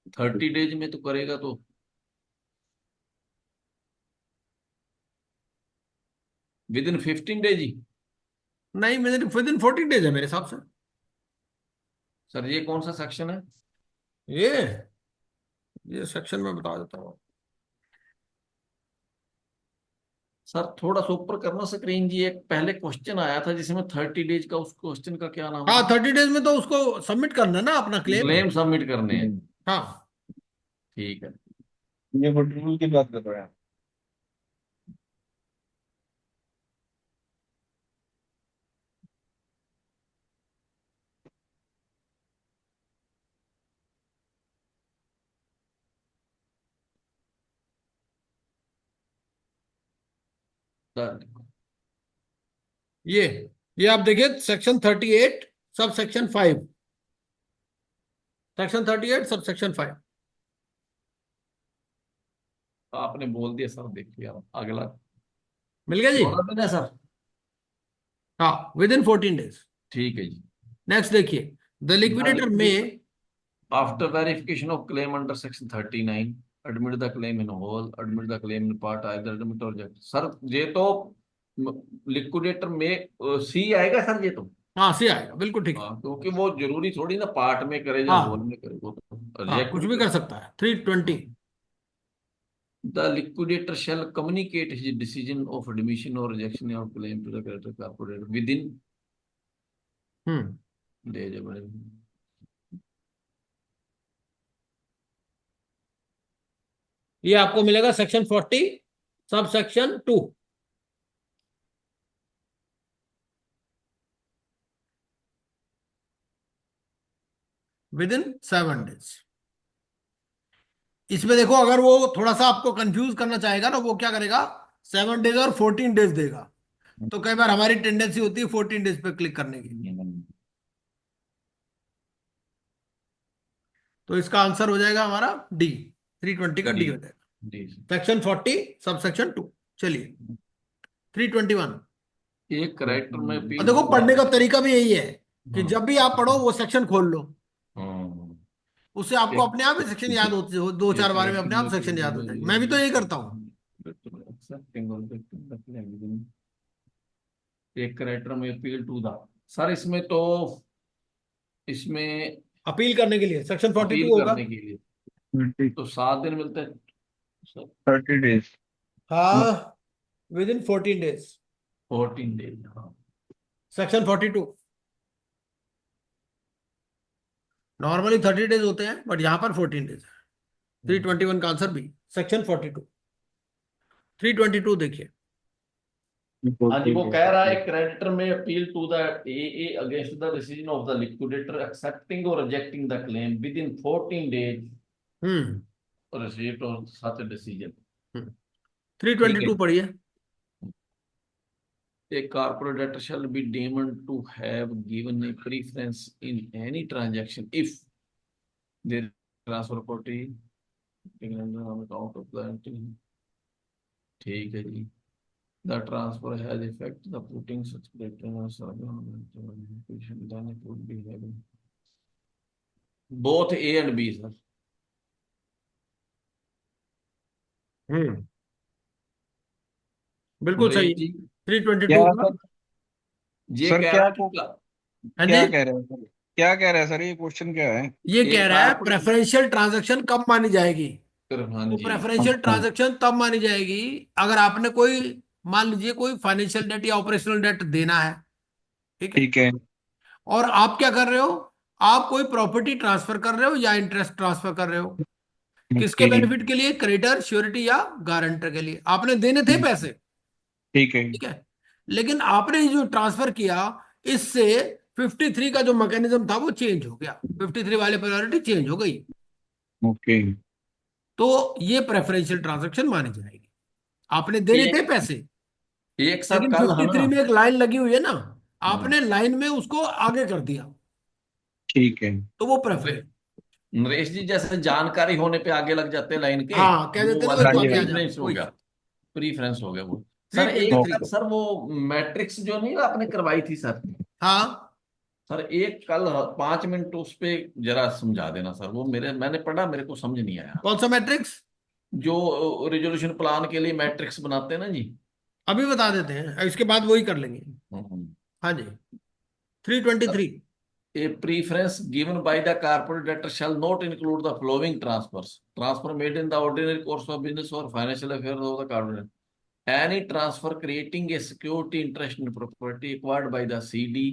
30 days में तो करेगा, तो विद इन 15 डेज ही। नहीं, विद इन 14 डेज है मेरे हिसाब से। सर ये कौन सा सेक्शन है? ये ये सेक्शन में बता देता हूँ। सर थोड़ा सा ऊपर करना स्क्रीन जी, एक पहले क्वेश्चन आया था जिसमें 30 डेज का, उस क्वेश्चन का क्या नाम हाँ, था? 30 डेज में तो उसको सबमिट करना है ना अपना क्लेम। क्लेम सबमिट करने हैं। हाँ, ठीक है। ये रूल की बात कर रहे हैं। ये ये आप देखिए section 38 sub section 5। Section 38 sub section 5। आपने बोल दिया सर, देखिए आप अगला मिल गया जी। 14 दिन है सर। हाँ, विद इन 14 डेज। ठीक है जी। नेक्स्ट देखिए, द लिक्विडेटर में After verification of claim under section 39, admit the claim in whole, admit the claim in part, either admit or reject। Sir ये तो लिक्विडेटर में सी आएगा सर, ये तो। हाँ, सी आएगा, बिल्कुल ठीक है। हाँ, क्योंकि वो जरूरी थोड़ी ना पार्ट में करे या होल हाँ, में करे, वो तो हाँ, रिजेक्ट कुछ भी भी कर कर सकता सकता है। 320। है। The liquidator shall communicate his decision of admission or rejection of claim to the creditor corporate within days of। ये आपको मिलेगा section 40 sub section 2। With in 7 days. इसमें देखो, अगर वो थोड़ा सा आपको कंफ्यूज करना चाहेगा ना, वो क्या करेगा, 7 डेज और 14 डेज देगा। तो कई बार हमारी टेंडेंसी होती है 14 डेज पे क्लिक करने की। तो इसका आंसर हो जाएगा हमारा डी। 320 का डी हो जाएगा। Section 40 sub section 2। चलिए 321। एक करेक्टर में और देखो, पढ़ने का तरीका भी यही है कि जब भी आप पढ़ो वो सेक्शन खोल लो, उससे आपको अपने आप ही सेक्शन याद होते हो। 2-4 बार में अपने आप सेक्शन याद हो जाएगा। मैं भी तो यही करता हूँ। एक करेक्टर में अपील टू द सर इसमें तो, इसमें अपील करने के लिए सेक्शन 42 अपील होगा। करने के लिए तो 7 दिन मिलते हैं सर। 30 days। हाँ, विद इन 14 days। 14 डेज, हाँ। सेक्शन 42 नॉर्मली 30 days होते हैं, बट यहाँ पर 14 days है। 321 का आंसर बी, सेक्शन 42। 322 देखिए। हाँ जी, वो कह रहा है क्रेडिटर में appeal to the A against the decision of the liquidator accepting or rejecting the claim within 14 days hmm receipt or such decision. 322 पढ़िए। A corporate debtor shall be deemed to have given a preference in any transaction if there transfer property on account of the entity. ठीक है जी। The transfer has effect the putting such preference then it would be having both A and B, sir. हम्म बिल्कुल सही। नरेश जी, 322 क्या का। Sir? ये sir कह क्या रहा है हाँ क्या जी, कह रहे हैं सर? क्या कह रहे हैं सर? ये क्वेश्चन क्या है? ये एक कह रहा है कारपोरेट, प्रेफरेंशियल ट्रांजैक्शन कब मानी जाएगी। हाँ तो जी, प्रेफरेंशियल अच्छा, ट्रांजैक्शन तब मानी जाएगी अगर आपने कोई, मान लीजिए कोई फाइनेंशियल डेट या ऑपरेशनल डेट देना है, ठीक है, ठीक है। और आप क्या कर रहे हो, आप कोई प्रॉपर्टी ट्रांसफर कर रहे हो या इंटरेस्ट ट्रांसफर कर रहे हो, किसके ओके। बेनिफिट के लिए, क्रेडिटर, श्योरिटी या गारंटर के लिए आपने देने थे पैसे, ठीक है। ठीक है। लेकिन आपने ये जो ट्रांसफर किया, इससे 53 का जो मैकेनिज्म था वो चेंज हो गया, 53 वाले प्रायोरिटी चेंज हो गई, ओके। तो ये प्रेफरेंशियल ट्रांजैक्शन मानी जाएगी। आपने देने थे एक पैसे, एक सर लेकिन कल है ना। 53 में एक लाइन लगी हुई है ना, हाँ, आपने लाइन में उसको आगे कर दिया, ठीक है। तो वो प्रेफर। नरेश जी, जैसे जानकारी होने पे आगे लग जाते हैं लाइन के, हाँ, कह वो देते ना वाला भाई हाँ तू जी, तो हाँ आगे आ जी। जा, प्रीफरेंस हो वही। गया। प्रीफरेंस हो गया वो। सर एक 323। सर वो मैट्रिक्स जो नहीं आपने करवाई थी सर, हाँ, सर एक कल 5 मिनट उस पे जरा समझा देना सर। वो मैंने पढ़ा, मेरे को समझ नहीं आया। कौन सा मैट्रिक्स? जो रेजोल्यूशन प्लान के लिए मैट्रिक्स बनाते हैं ना जी। अभी बता देते हैं, इसके बाद वही कर लेंगे। हम्म। हाँ जी, 323। A preference given by the corporate debtor shall not include the following transfers. Transfer made in the ordinary course of business or financial affairs of the corporate. Any transfer creating a security interest in property acquired by the CD,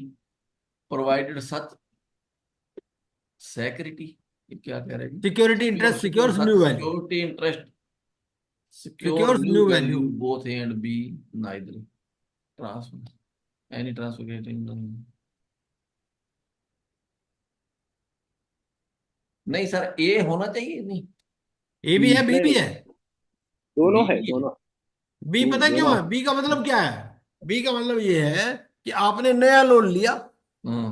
provided such security, ये क्या कह रहे हैं? Security interest Secure secures such new value, security interest secure secures new new value. value both A and B neither transfer. Any transfer creating नहीं sir, ए होना चाहिए नहीं, ए भी है, बी नहीं भी नहीं, है। दोनों बी है, भी है। दोनों। बी पता क्यों दोनों। है? बी का मतलब क्या है? बी का मतलब ये है कि आपने नया लोन लिया। हम्म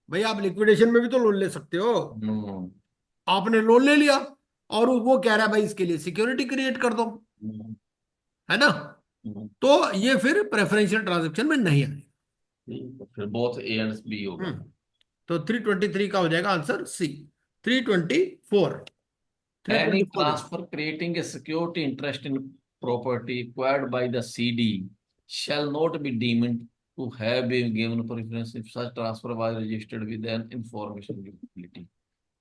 भाई आप लिक्विडेशन में भी तो लोन ले सकते हो। हम्म आपने लोन ले लिया और वो कह रहा है भाई इसके लिए सिक्योरिटी क्रिएट कर दो, हम्म, है ना, हम्म। तो ये फिर प्रेफरेंशियल ट्रांजैक्शन में नहीं आएगा। ठीक है, फिर बोथ ए एंड बी होगा। तो 323 का हो जाएगा आंसर सी। 324। Any 324 देखिए। transfer creating a security interest in property acquired by the CD shall not be deemed to have been given preference if such transfer was registered with an information utility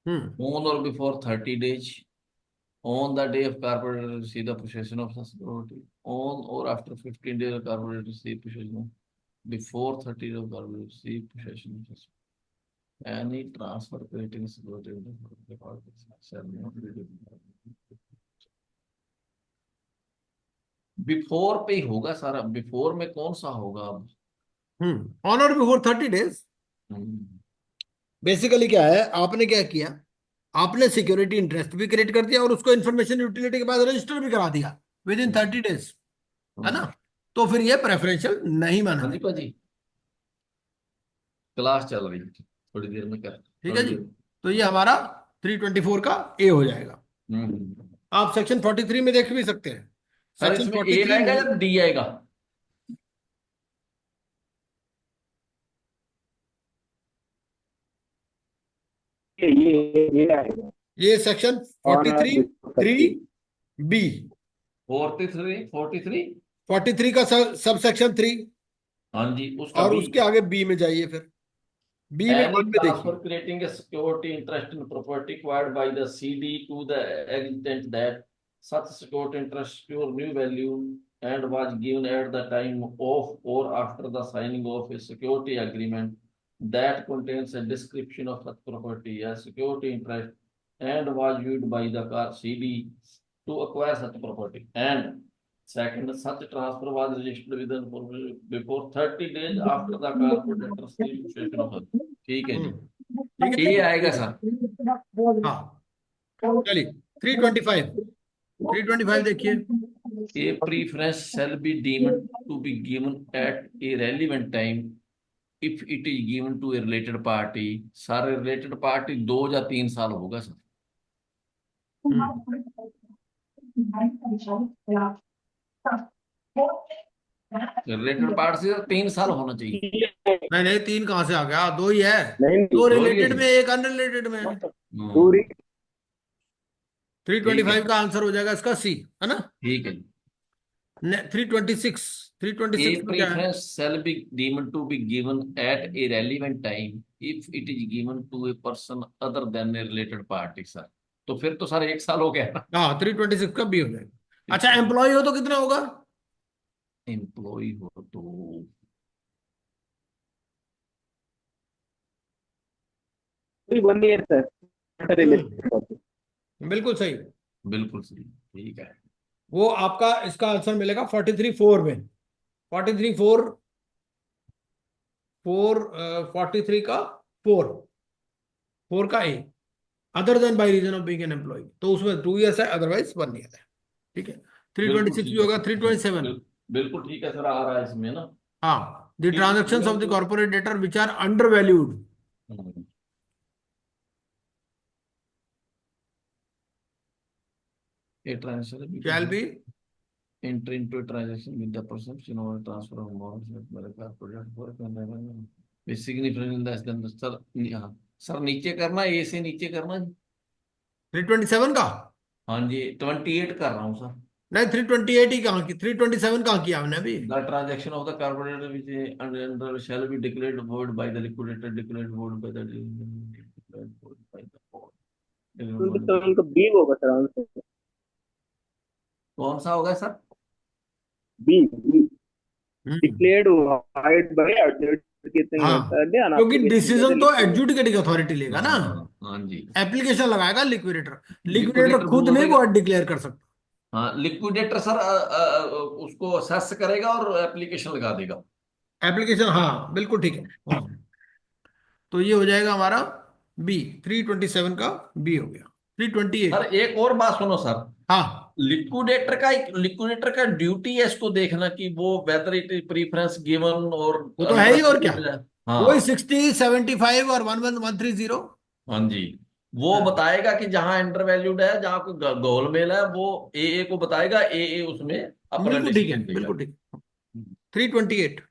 hmm on or before 30 days on the day of corporate receive the possession of such property on or after 15 days of corporate receive possession before 30 days of corporate receive possession of such. Any transfer creating security record shall not be before पे ही होगा सारा। Before में कौन सा होगा अब? On और before 30 days। हम्म, basically क्या है, आपने क्या किया, आपने सिक्योरिटी इंटरेस्ट भी क्रिएट कर दिया और उसको इन्फॉर्मेशन यूटिलिटी के बाद रजिस्टर भी करा दिया विद इन 30 days, है ना, तो फिर ये प्रेफरेंशियल नहीं माना हाँ जी जाएगा। पाजी, क्लास चल रही है, थोड़ी देर में कर, ठीक है थोड़ी जी, देर। तो ये हमारा 324 का ए हो जाएगा। हम्म। आप सेक्शन 43 में देख भी सकते हैं। सर सेक्शन इसमें ए 43 आएगा में या डी आएगा? ये आएगा। ये सेक्शन और 43 3 बी, 43 43 का सब सेक्शन 3, हाँ जी, उसका और बी। उसके आगे बी में जाइए फिर। बी में Any वन में transfer देखिए, creating a security interest in property acquired by the CD to the extent that such security interest secure new value and was given at the time of or after the signing of a security agreement that contains a description of such property as security interest and was used by the CD to acquire such property. And second, such transfer was registered within before 30 days after the corporate registration of it. ठीक है जी, ठीक है, ये आएगा ठीक है, sir. हाँ, चलिए 325, 325 देखिए, A preference shall be deemed to be given at a relevant time if it is given to a related party. सारे related party 2 या 3 साल होगा सर। रिलेटेड पार्टी से 3 साल होना चाहिए। नहीं नहीं, तीन कहाँ से आ गया, दो ही है, नहीं दो दो ही है रिलेटेड जी। में, एक अनरिलेटेड में। दूरी 325 का आंसर हो जाएगा इसका सी, है ना। ठीक है जी। 326, A 326 में क्या है? preference shall be deemed to be given at a relevant time if it is given to a person other than a related party sir. तो फिर तो सर 1 साल हो गया ना। हाँ, 326 का बी हो जाएगा। अच्छा, एम्प्लॉय हो तो कितना होगा? एम्प्लॉय हो तो 1 ईयर सर रिलेटेड। बिल्कुल सही, बिल्कुल सही, ठीक है। वो आपका इसका आंसर मिलेगा 43(4) में, 43(4), 43 का 4 का A, other than by reason of being an employ, तो उसमें 2 ईयर्स है, अदरवाइज 1 ईयर है। ठीक है, बिल्कुल 326 भी ठीक है होगा, सर। 327। बिल्कुल ठीक है सर, आ रहा है इसमें ना। हाँ, द ठीक है, ट्रांजेक्शन ऑफ द बिल्कुल। Corporate debtor which are under valued hmm, a transaction shall be, enter into a transaction with the perception or transfer of bonds by the corporate for with significant less than the sir. हाँ sir, नीचे करना, ए से नीचे करना। 327 का? हाँ जी, 28 कर रहा हूँ सर। नहीं, 328 ही कहाँ की, 327 कहाँ किया हमने अभी? The transaction of the corporate which is under shall be declared void by the liquidator, declared void by the declared void by the board. 27 का बी होगा सर आंसर। कौन सा होगा सर? बी हम्म, डिक्लेयर्ड वाइड बाय एडजुडिकेटिंग हाँ, on क्योंकि application by the decision तो liquidator. Adjudicating authority लेगा ना, हाँ हाँ जी। एप्लीकेशन लगाएगा लिक्विडेटर, लिक्विडेटर लिक्विडेटर खुद बोल नहीं देगा। वो डिक्लेयर कर सकता। हाँ, लिक्विडेटर सर उसको असेस करेगा और एप्लीकेशन लगा देगा। एप्लीकेशन, हाँ बिल्कुल ठीक है, हाँ। तो ये हो जाएगा हमारा बी, 327 का बी हो गया। 328, सर एक और बात सुनो सर। हाँ, लिक्विडेटर का ड्यूटी है इसको देखना कि वो whether it is preference given और वो तो है अंडर ही, और क्या, एप्लीकेबल है। वही हाँ 60, 75 और 11130। हाँ जी, वो बताएगा कि जहां अंडर वैल्यूड है, जहां कोई गोलमेल है, वो ए को बताएगा, ए उसमें अपना बिल्कुल ठीक है, डिसीजन देगा। बिल्कुल ठीक। 328,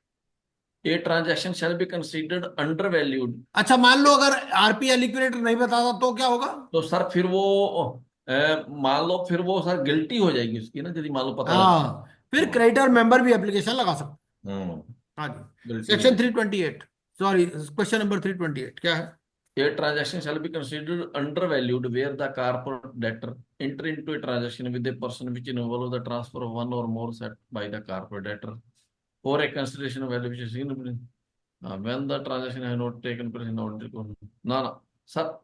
a transaction shall be considered under valued. अच्छा मान लो अगर आरपी या लिक्विडेटर नहीं बताता तो क्या होगा? तो सर फिर वो मान लो फिर वो सर गिल्टी हो जाएगी उसकी ना, यदि मान लो पता लग गया। हाँ, फिर हाँ। क्रेडिटर मेंबर भी एप्लीकेशन लगा सकता हम्म, है। हाँ जी, गिल्टी हो सेक्शन जाएगी। 328, सॉरी, क्वेश्चन नंबर 328 क्या है? A transaction shall be considered undervalued where the corporate debtor enter into a transaction with a person which involve the transfer of one or more set by the corporate debtor for a consideration of value which is significant. When the transaction has not taken place in order to ना ना sir,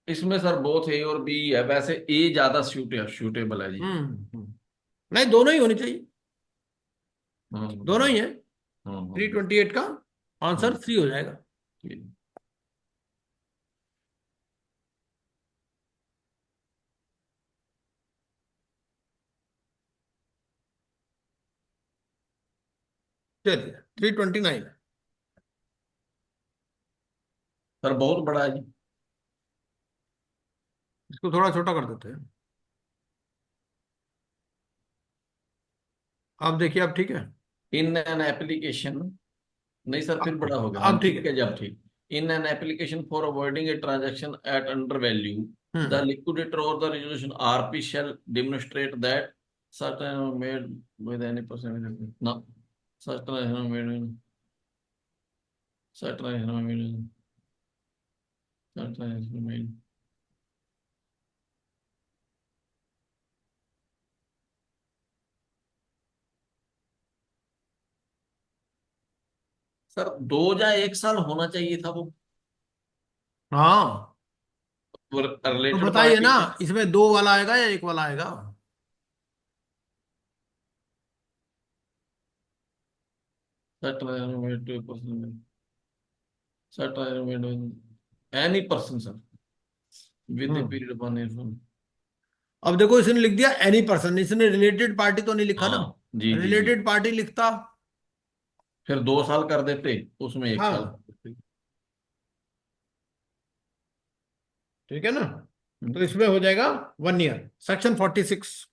इसमें sir both A और B है, वैसे ए ज्यादा suitable है जी। नहीं, दोनों ही होनी चाहिए, दोनों हम्म ही है। हम्म 328 का आंसर हम्म, 3 हो जाएगा। ठीक। चलिए 329, सर बहुत बड़ा है जी। इसको थोड़ा छोटा कर देते हैं। आप देखिए, आप ठीक है, इन एन एप्लीकेशन, नहीं सर फिर बड़ा होगा। हाँ अब ठीक ठीक है। है जब ठीक। In an application for avoiding a transaction at undervalue the hmm, liquidator or the resolution RP shall demonstrate that certain made with any person ना certain made Such transaction made. Such transaction made. Sir 2 या 1 साल होना चाहिए था वो हाँ, तो related बताइए पार्टी ना, के। इसमें 2 वाला आएगा या 1 वाला आएगा? Such transaction made to a person. Such transaction made with any person, sir, with a hmm period of 1 year from. अब देखो, इसने लिख दिया एनी पर्सन, इसने रिलेटेड पार्टी तो नहीं लिखा ना। हाँ जी जी जी। रिलेटेड पार्टी लिखता। फिर 2 साल कर देते, उसमें 1 साल हाँ, कर देते। ठीक है ना। हम्म। तो इसमें हो जाएगा 1 ईयर, सेक्शन 46।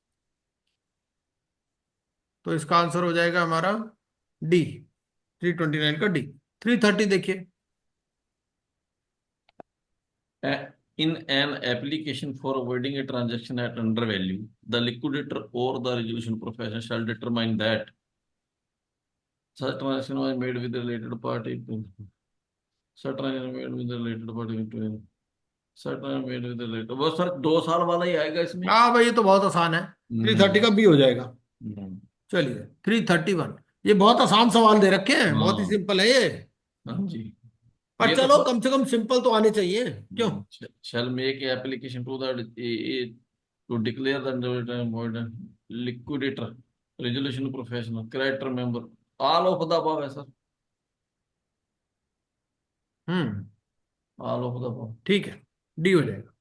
तो इसका आंसर हो जाएगा हमारा डी, 329 का डी। 330 देखिए। In an application for avoiding a transaction at under value, the liquidator or the resolution profession shall determine that such transaction was made with the related party. Such transaction made with the related party. Such transaction made with the related. वो sir 2 साल वाला ही आएगा इसमें। हाँ भाई, ये तो बहुत आसान है। 330 हम्म। का बी हो जाएगा। हम्म। चलिए 331। ये बहुत आसान सवाल दे रखे हैं, बहुत ही हाँ सिंपल है ये। हाँ जी। पर ये तो चलो, सर कम से कम सिंपल तो आने चाहिए, क्यों? shall make a application to the to declare the liquidator, resolution professional, creditor member, all of the above है sir, hmm all of the above. ठीक है, डी हो जाएगा।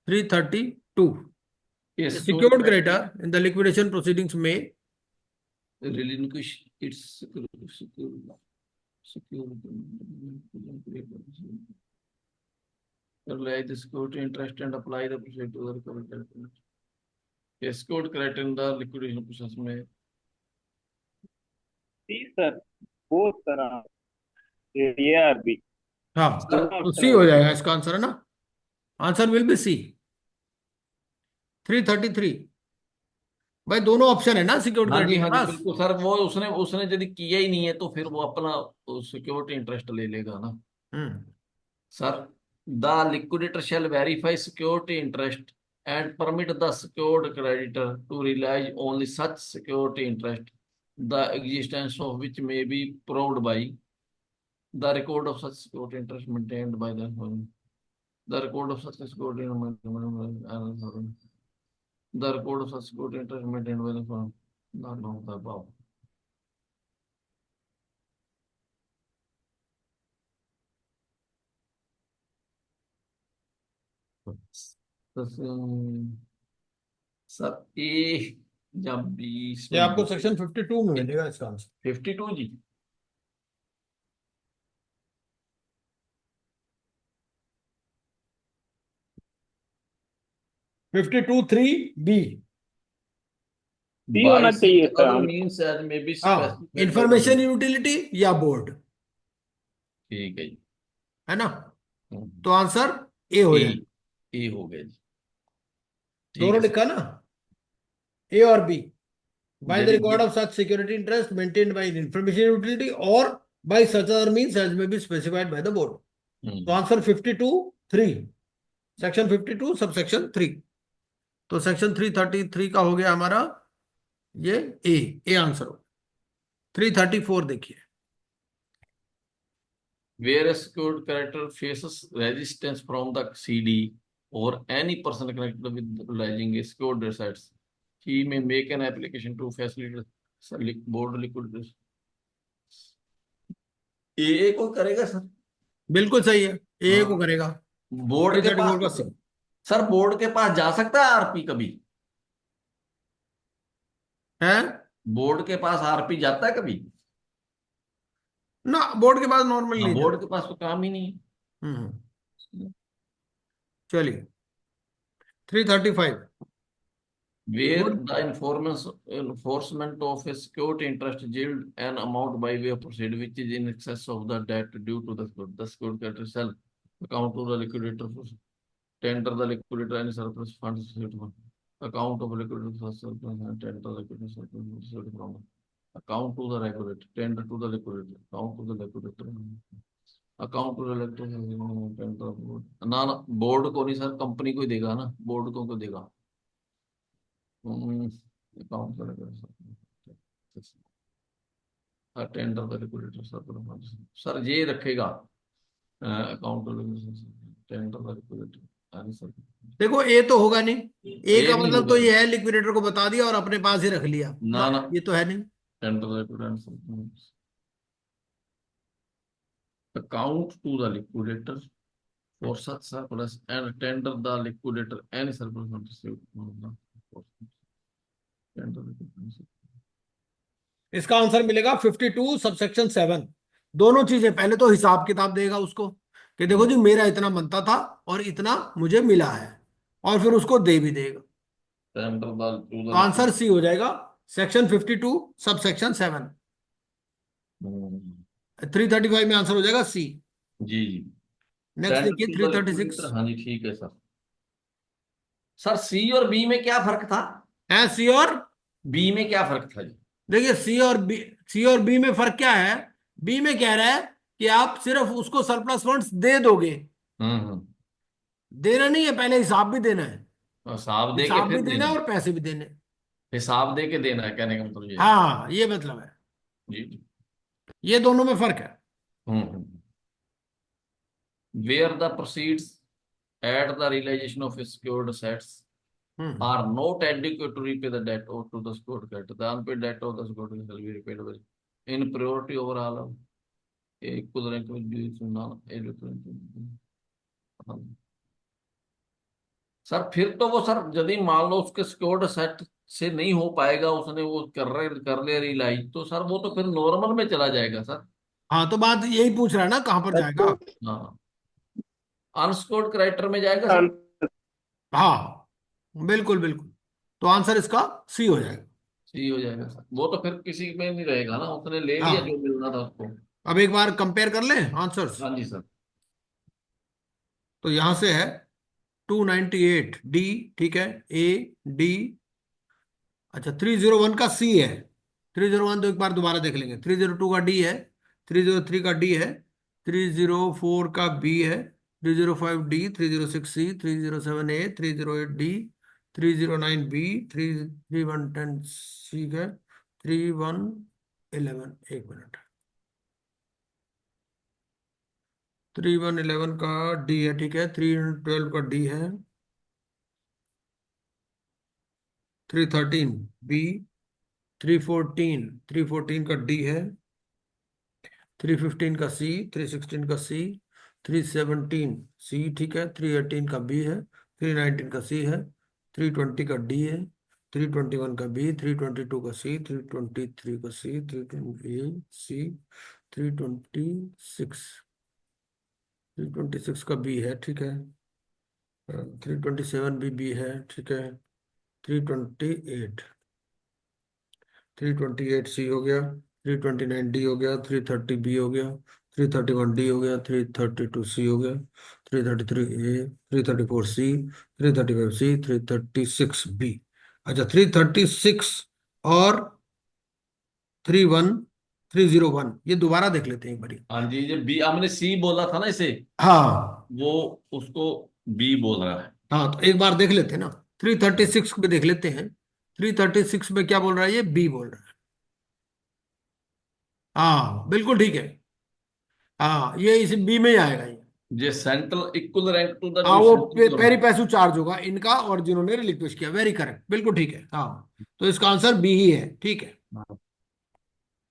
332। A secured secured credit creditor in the liquidation proceedings में relinquish its secure realize the security interest and apply the procedure to the recovery credit. A secured credit in the liquidation process में सी sir, both तरह A R B हाँ, sir. दोनों तो option C हो available जाएगा है। इसका answer, है ना। Answer will be C. 333। भाई दोनों ऑप्शन है ना सिक्योर्ड हाँ जी क्रेडिटर हाँ के जी पास। बिल्कुल सर, वो उसने उसने यदि किया ही नहीं है तो फिर वो अपना सिक्योरिटी इंटरेस्ट ले लेगा ना हम्म sir. The liquidator shall verify security interest and permit the secured creditor to realise only such security interest the existence of which may be proved by the record of such security interest maintained by the record of such security the record of such security interest maintained by the firm, not of the above. Sir A या B ये इसमें आपको section 52 में मिलेगा इसका answer. 52 जी। 52(3)(b। सी bye होना सच चाहिए sir other हम। मीन्स एज मे बी हाँ, specified by the information board. Utility या बोर्ड, ठीक है जी। है ना। तो आंसर ए हो ए जाएगा। ए हो गया जी। ठीक दोनों है सर। लिखा ना, ए और बी। बाय द यदि record of such security interest maintained by information utility or by such other means as may be specified by the board. तो हम्म, आंसर 52(3), सेक्शन 52 सब सेक्शन 3। तो सेक्शन 333 का हो गया हमारा ये ए आंसर हो। 334 देखिए। where a secured creditor faces resistance from the CD or any person connected with realizing a secured assets, he may make an application to facilitate board liquidation। ए को करेगा सर। बिल्कुल सही है, ए को हाँ, करेगा। बोर्ड के 334 का पास, सी। सर बोर्ड के पास जा सकता है आरपी कभी? है बोर्ड के पास आरपी जाता है कभी? ना, बोर्ड के पास नॉर्मल हाँ, नहीं बोर्ड जाता। के पास तो काम ही नहीं हम्म है। चलिए 335। Where board. the enforcement of a security interest yield an amount by way of proceed which is in excess of the debt due to the secured creditor shall account to the liquidator for tender the liquidator any surplus funds received from account of liquidator for surplus and tender the liquidator surplus received from account to the regulator, tender to the liquidator, account to the liquidator, account to the liquidator, tender ना ना, board को नहीं sir, company को ही देगा ना, board को देगा। Account का टेंडर द लिक्विडेटर सर ये रखेगा, account tender the liquidator sir. देखो ए तो होगा नहीं, ए ये का नहीं मतलब तो होगा। ये है लिक्विडेटर को बता दिया और अपने पास ही रख लिया ना ना, ये तो है नहीं। Tender the liquidator, account to the liquidator for such surplus and tender the liquidator any surplus not received from the tender the liquidator। इसका आंसर मिलेगा 52 सबसेक्शन 7। दोनों चीजें, पहले तो हिसाब किताब देगा उसको कि देखो जी मेरा इतना बनता था और इतना मुझे मिला है, और फिर उसको दे भी देगा। Tender the to तो the आंसर सी हो जाएगा, सेक्शन 52 सबसेक्शन 7। 335 में आंसर हो जाएगा सी। जी जी। नेक्स्ट टेंडर देखिए टू द 336 लिक्विडेटर, हाँ जी ठीक है सर। सर सी और बी में क्या फर्क था? है। सी और बी में क्या फर्क था जी? देखिए सी और बी में फर्क क्या है। बी में कह रहा है कि आप सिर्फ उसको सरप्लस फंड्स दे दोगे, हम्म। देना नहीं है, पहले हिसाब भी देना है। हिसाब दे के हिसाब भी फिर देना देना है है। और पैसे भी देने हैं। हिसाब दे के देना है, कहने का मतलब ये है। हाँ ये मतलब है, जी जी। ये दोनों में फर्क है। हम्म। Where the proceeds at the realisation of secured assets hmm are not adequate to repay the debt owed to the secured creditor, the unpaid debt of the secured creditor shall be repaid in priority over all of equivalent with due non sir फिर तो वो sir यदि मान लो उसके secured set से नहीं हो पाएगा, उसने वो कर ले रियलाइज, तो सर वो तो फिर नॉर्मल में चला जाएगा सर। हाँ तो बात यही पूछ रहा है ना, कहाँ पर जाएगा। हाँ, अनसिक्योर्ड क्रेडिटर में जाएगा सर। हाँ बिल्कुल बिल्कुल, तो आंसर इसका सी हो जाएगा। सही हो जाएगा सर, वो तो फिर किसी में नहीं रहेगा ना, उसने ले लिया जो हाँ मिलना था उसको। अब एक बार कंपेयर कर लें आंसर्स। हाँ जी सर। तो यहां से है 298 डी, ठीक है, ए डी। अच्छा 301 का सी है। 301 तो एक बार दोबारा देख लेंगे। 302 का डी है, 303 का डी है, 304 का बी है, 305 डी, 306 सी, 307 ए, 308 डी, 309 बी, 3110 सी है, 3111, एक मिनट, 3111 का डी है, ठीक है, 312 का डी है, 313 बी, 314 का डी है, 315 का सी, 316 का सी, 317 सी, ठीक है, 318 का बी है, 319 का सी है, 320 का डी है, 321 का बी, 322 का सी, 323 का सी, 328 सी, 326 326 का बी है, ठीक है, 327 भी बी है, ठीक है, 328 328 सी हो गया, 329 डी हो गया, 330 बी हो गया, 331 डी हो गया, 332 सी हो गया, 333 ए, 334 सी, 335 सी, 336 बी। अच्छा 336 और 31301 ये दोबारा देख लेते हैं एक बारी। हाँ जी, ये बी हमने सी बोला था ना इसे, हाँ वो उसको बी बोल रहा है। हाँ तो एक बार देख लेते हैं ना, 336 में देख लेते हैं। 336 में क्या बोल रहा है, ये बी बोल रहा है। हाँ बिल्कुल ठीक है, हाँ ये इस बी में ही आएगा ये। ये central equal rank to the हाँ वो पेरी पैसू चार्ज होगा इनका और जिन्होंने रिलिक्विश किया, वेरी करेक्ट, बिल्कुल ठीक है। हाँ तो इसका आंसर बी ही है, ठीक है,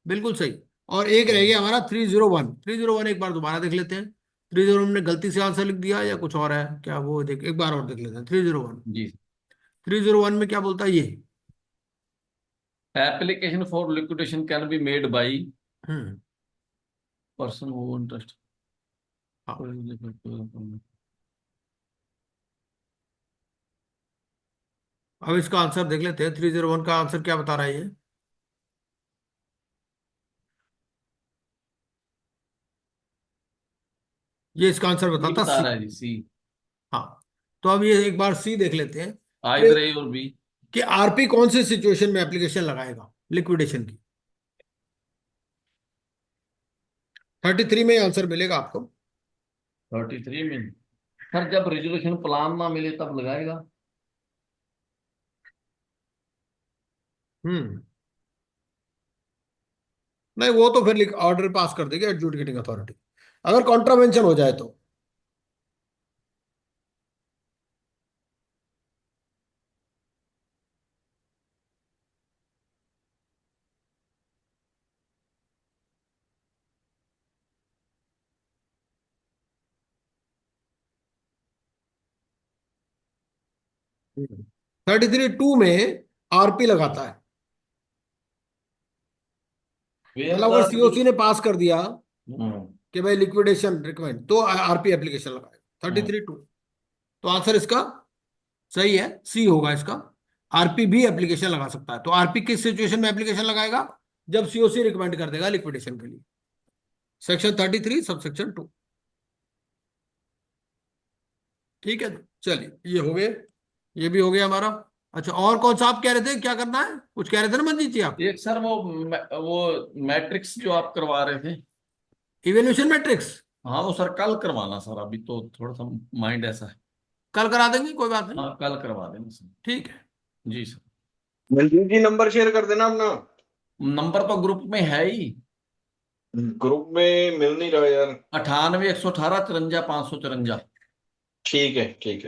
बिल्कुल सही। और एक रह गया हमारा 301। 301 एक बार दोबारा देख लेते हैं। 301 ने गलती से आंसर लिख दिया या कुछ और है क्या, वो देख एक बार और देख लेते हैं। 301, जी। 301 में क्या बोलता है ये। Application for liquidation can be made by hmm person who interest. हाँ अब इसका आंसर देख लेते हैं। 301 का आंसर क्या बता रहा है ये। ये इसका आंसर सी बताता बता सी। रहा है जी, सी। हाँ तो अब ये एक बार सी देख लेते हैं आइदर ए और बी। कि आरपी कौन सी सिचुएशन में एप्लीकेशन लगाएगा लिक्विडेशन की। 33 में आंसर मिलेगा आपको। 33 में सर जब रेजोल्यूशन प्लान ना मिले तब लगाएगा। हम्म। नहीं, वो तो फिर ऑर्डर पास कर देगी एडजुडिकेटिंग अथॉरिटी, अगर कॉन्ट्रावेंशन हो जाए तो। 33(2) में आरपी लगाता है, मतलब अगर सीओसी ने पास कर दिया कि भाई लिक्विडेशन रिकमेंड, तो आरपी एप्लीकेशन लगाएगा 33(2). तो आंसर इसका सही है, सी होगा इसका। आरपी भी एप्लीकेशन लगा सकता है। तो आरपी किस सिचुएशन में एप्लीकेशन लगाएगा? जब सीओसी रिकमेंड कर देगा लिक्विडेशन के लिए। Section 33 sub section 2। ठीक है, चलिए ये हो गए, ये भी हो गया हमारा। अच्छा, और कौन सा आप कह रहे थे, क्या करना है? कुछ कह रहे थे ना मंजीत जी आप? एक सर वो मैट्रिक्स जो आप करवा रहे थे। इवेल्यूशन मैट्रिक्स हाँ वो सर कल करवाना सर, अभी तो थोड़ा सा माइंड ऐसा है। कल करा देंगे, कोई बात नहीं। हाँ कल करवा देना सर। ठीक है। जी सर। मंजीत जी नंबर शेयर कर देना अपना। नंबर तो ग्रुप में है ही। ग्रुप में मिल नहीं रहा यार। 98 118 53 554। ठीक है ठीक है।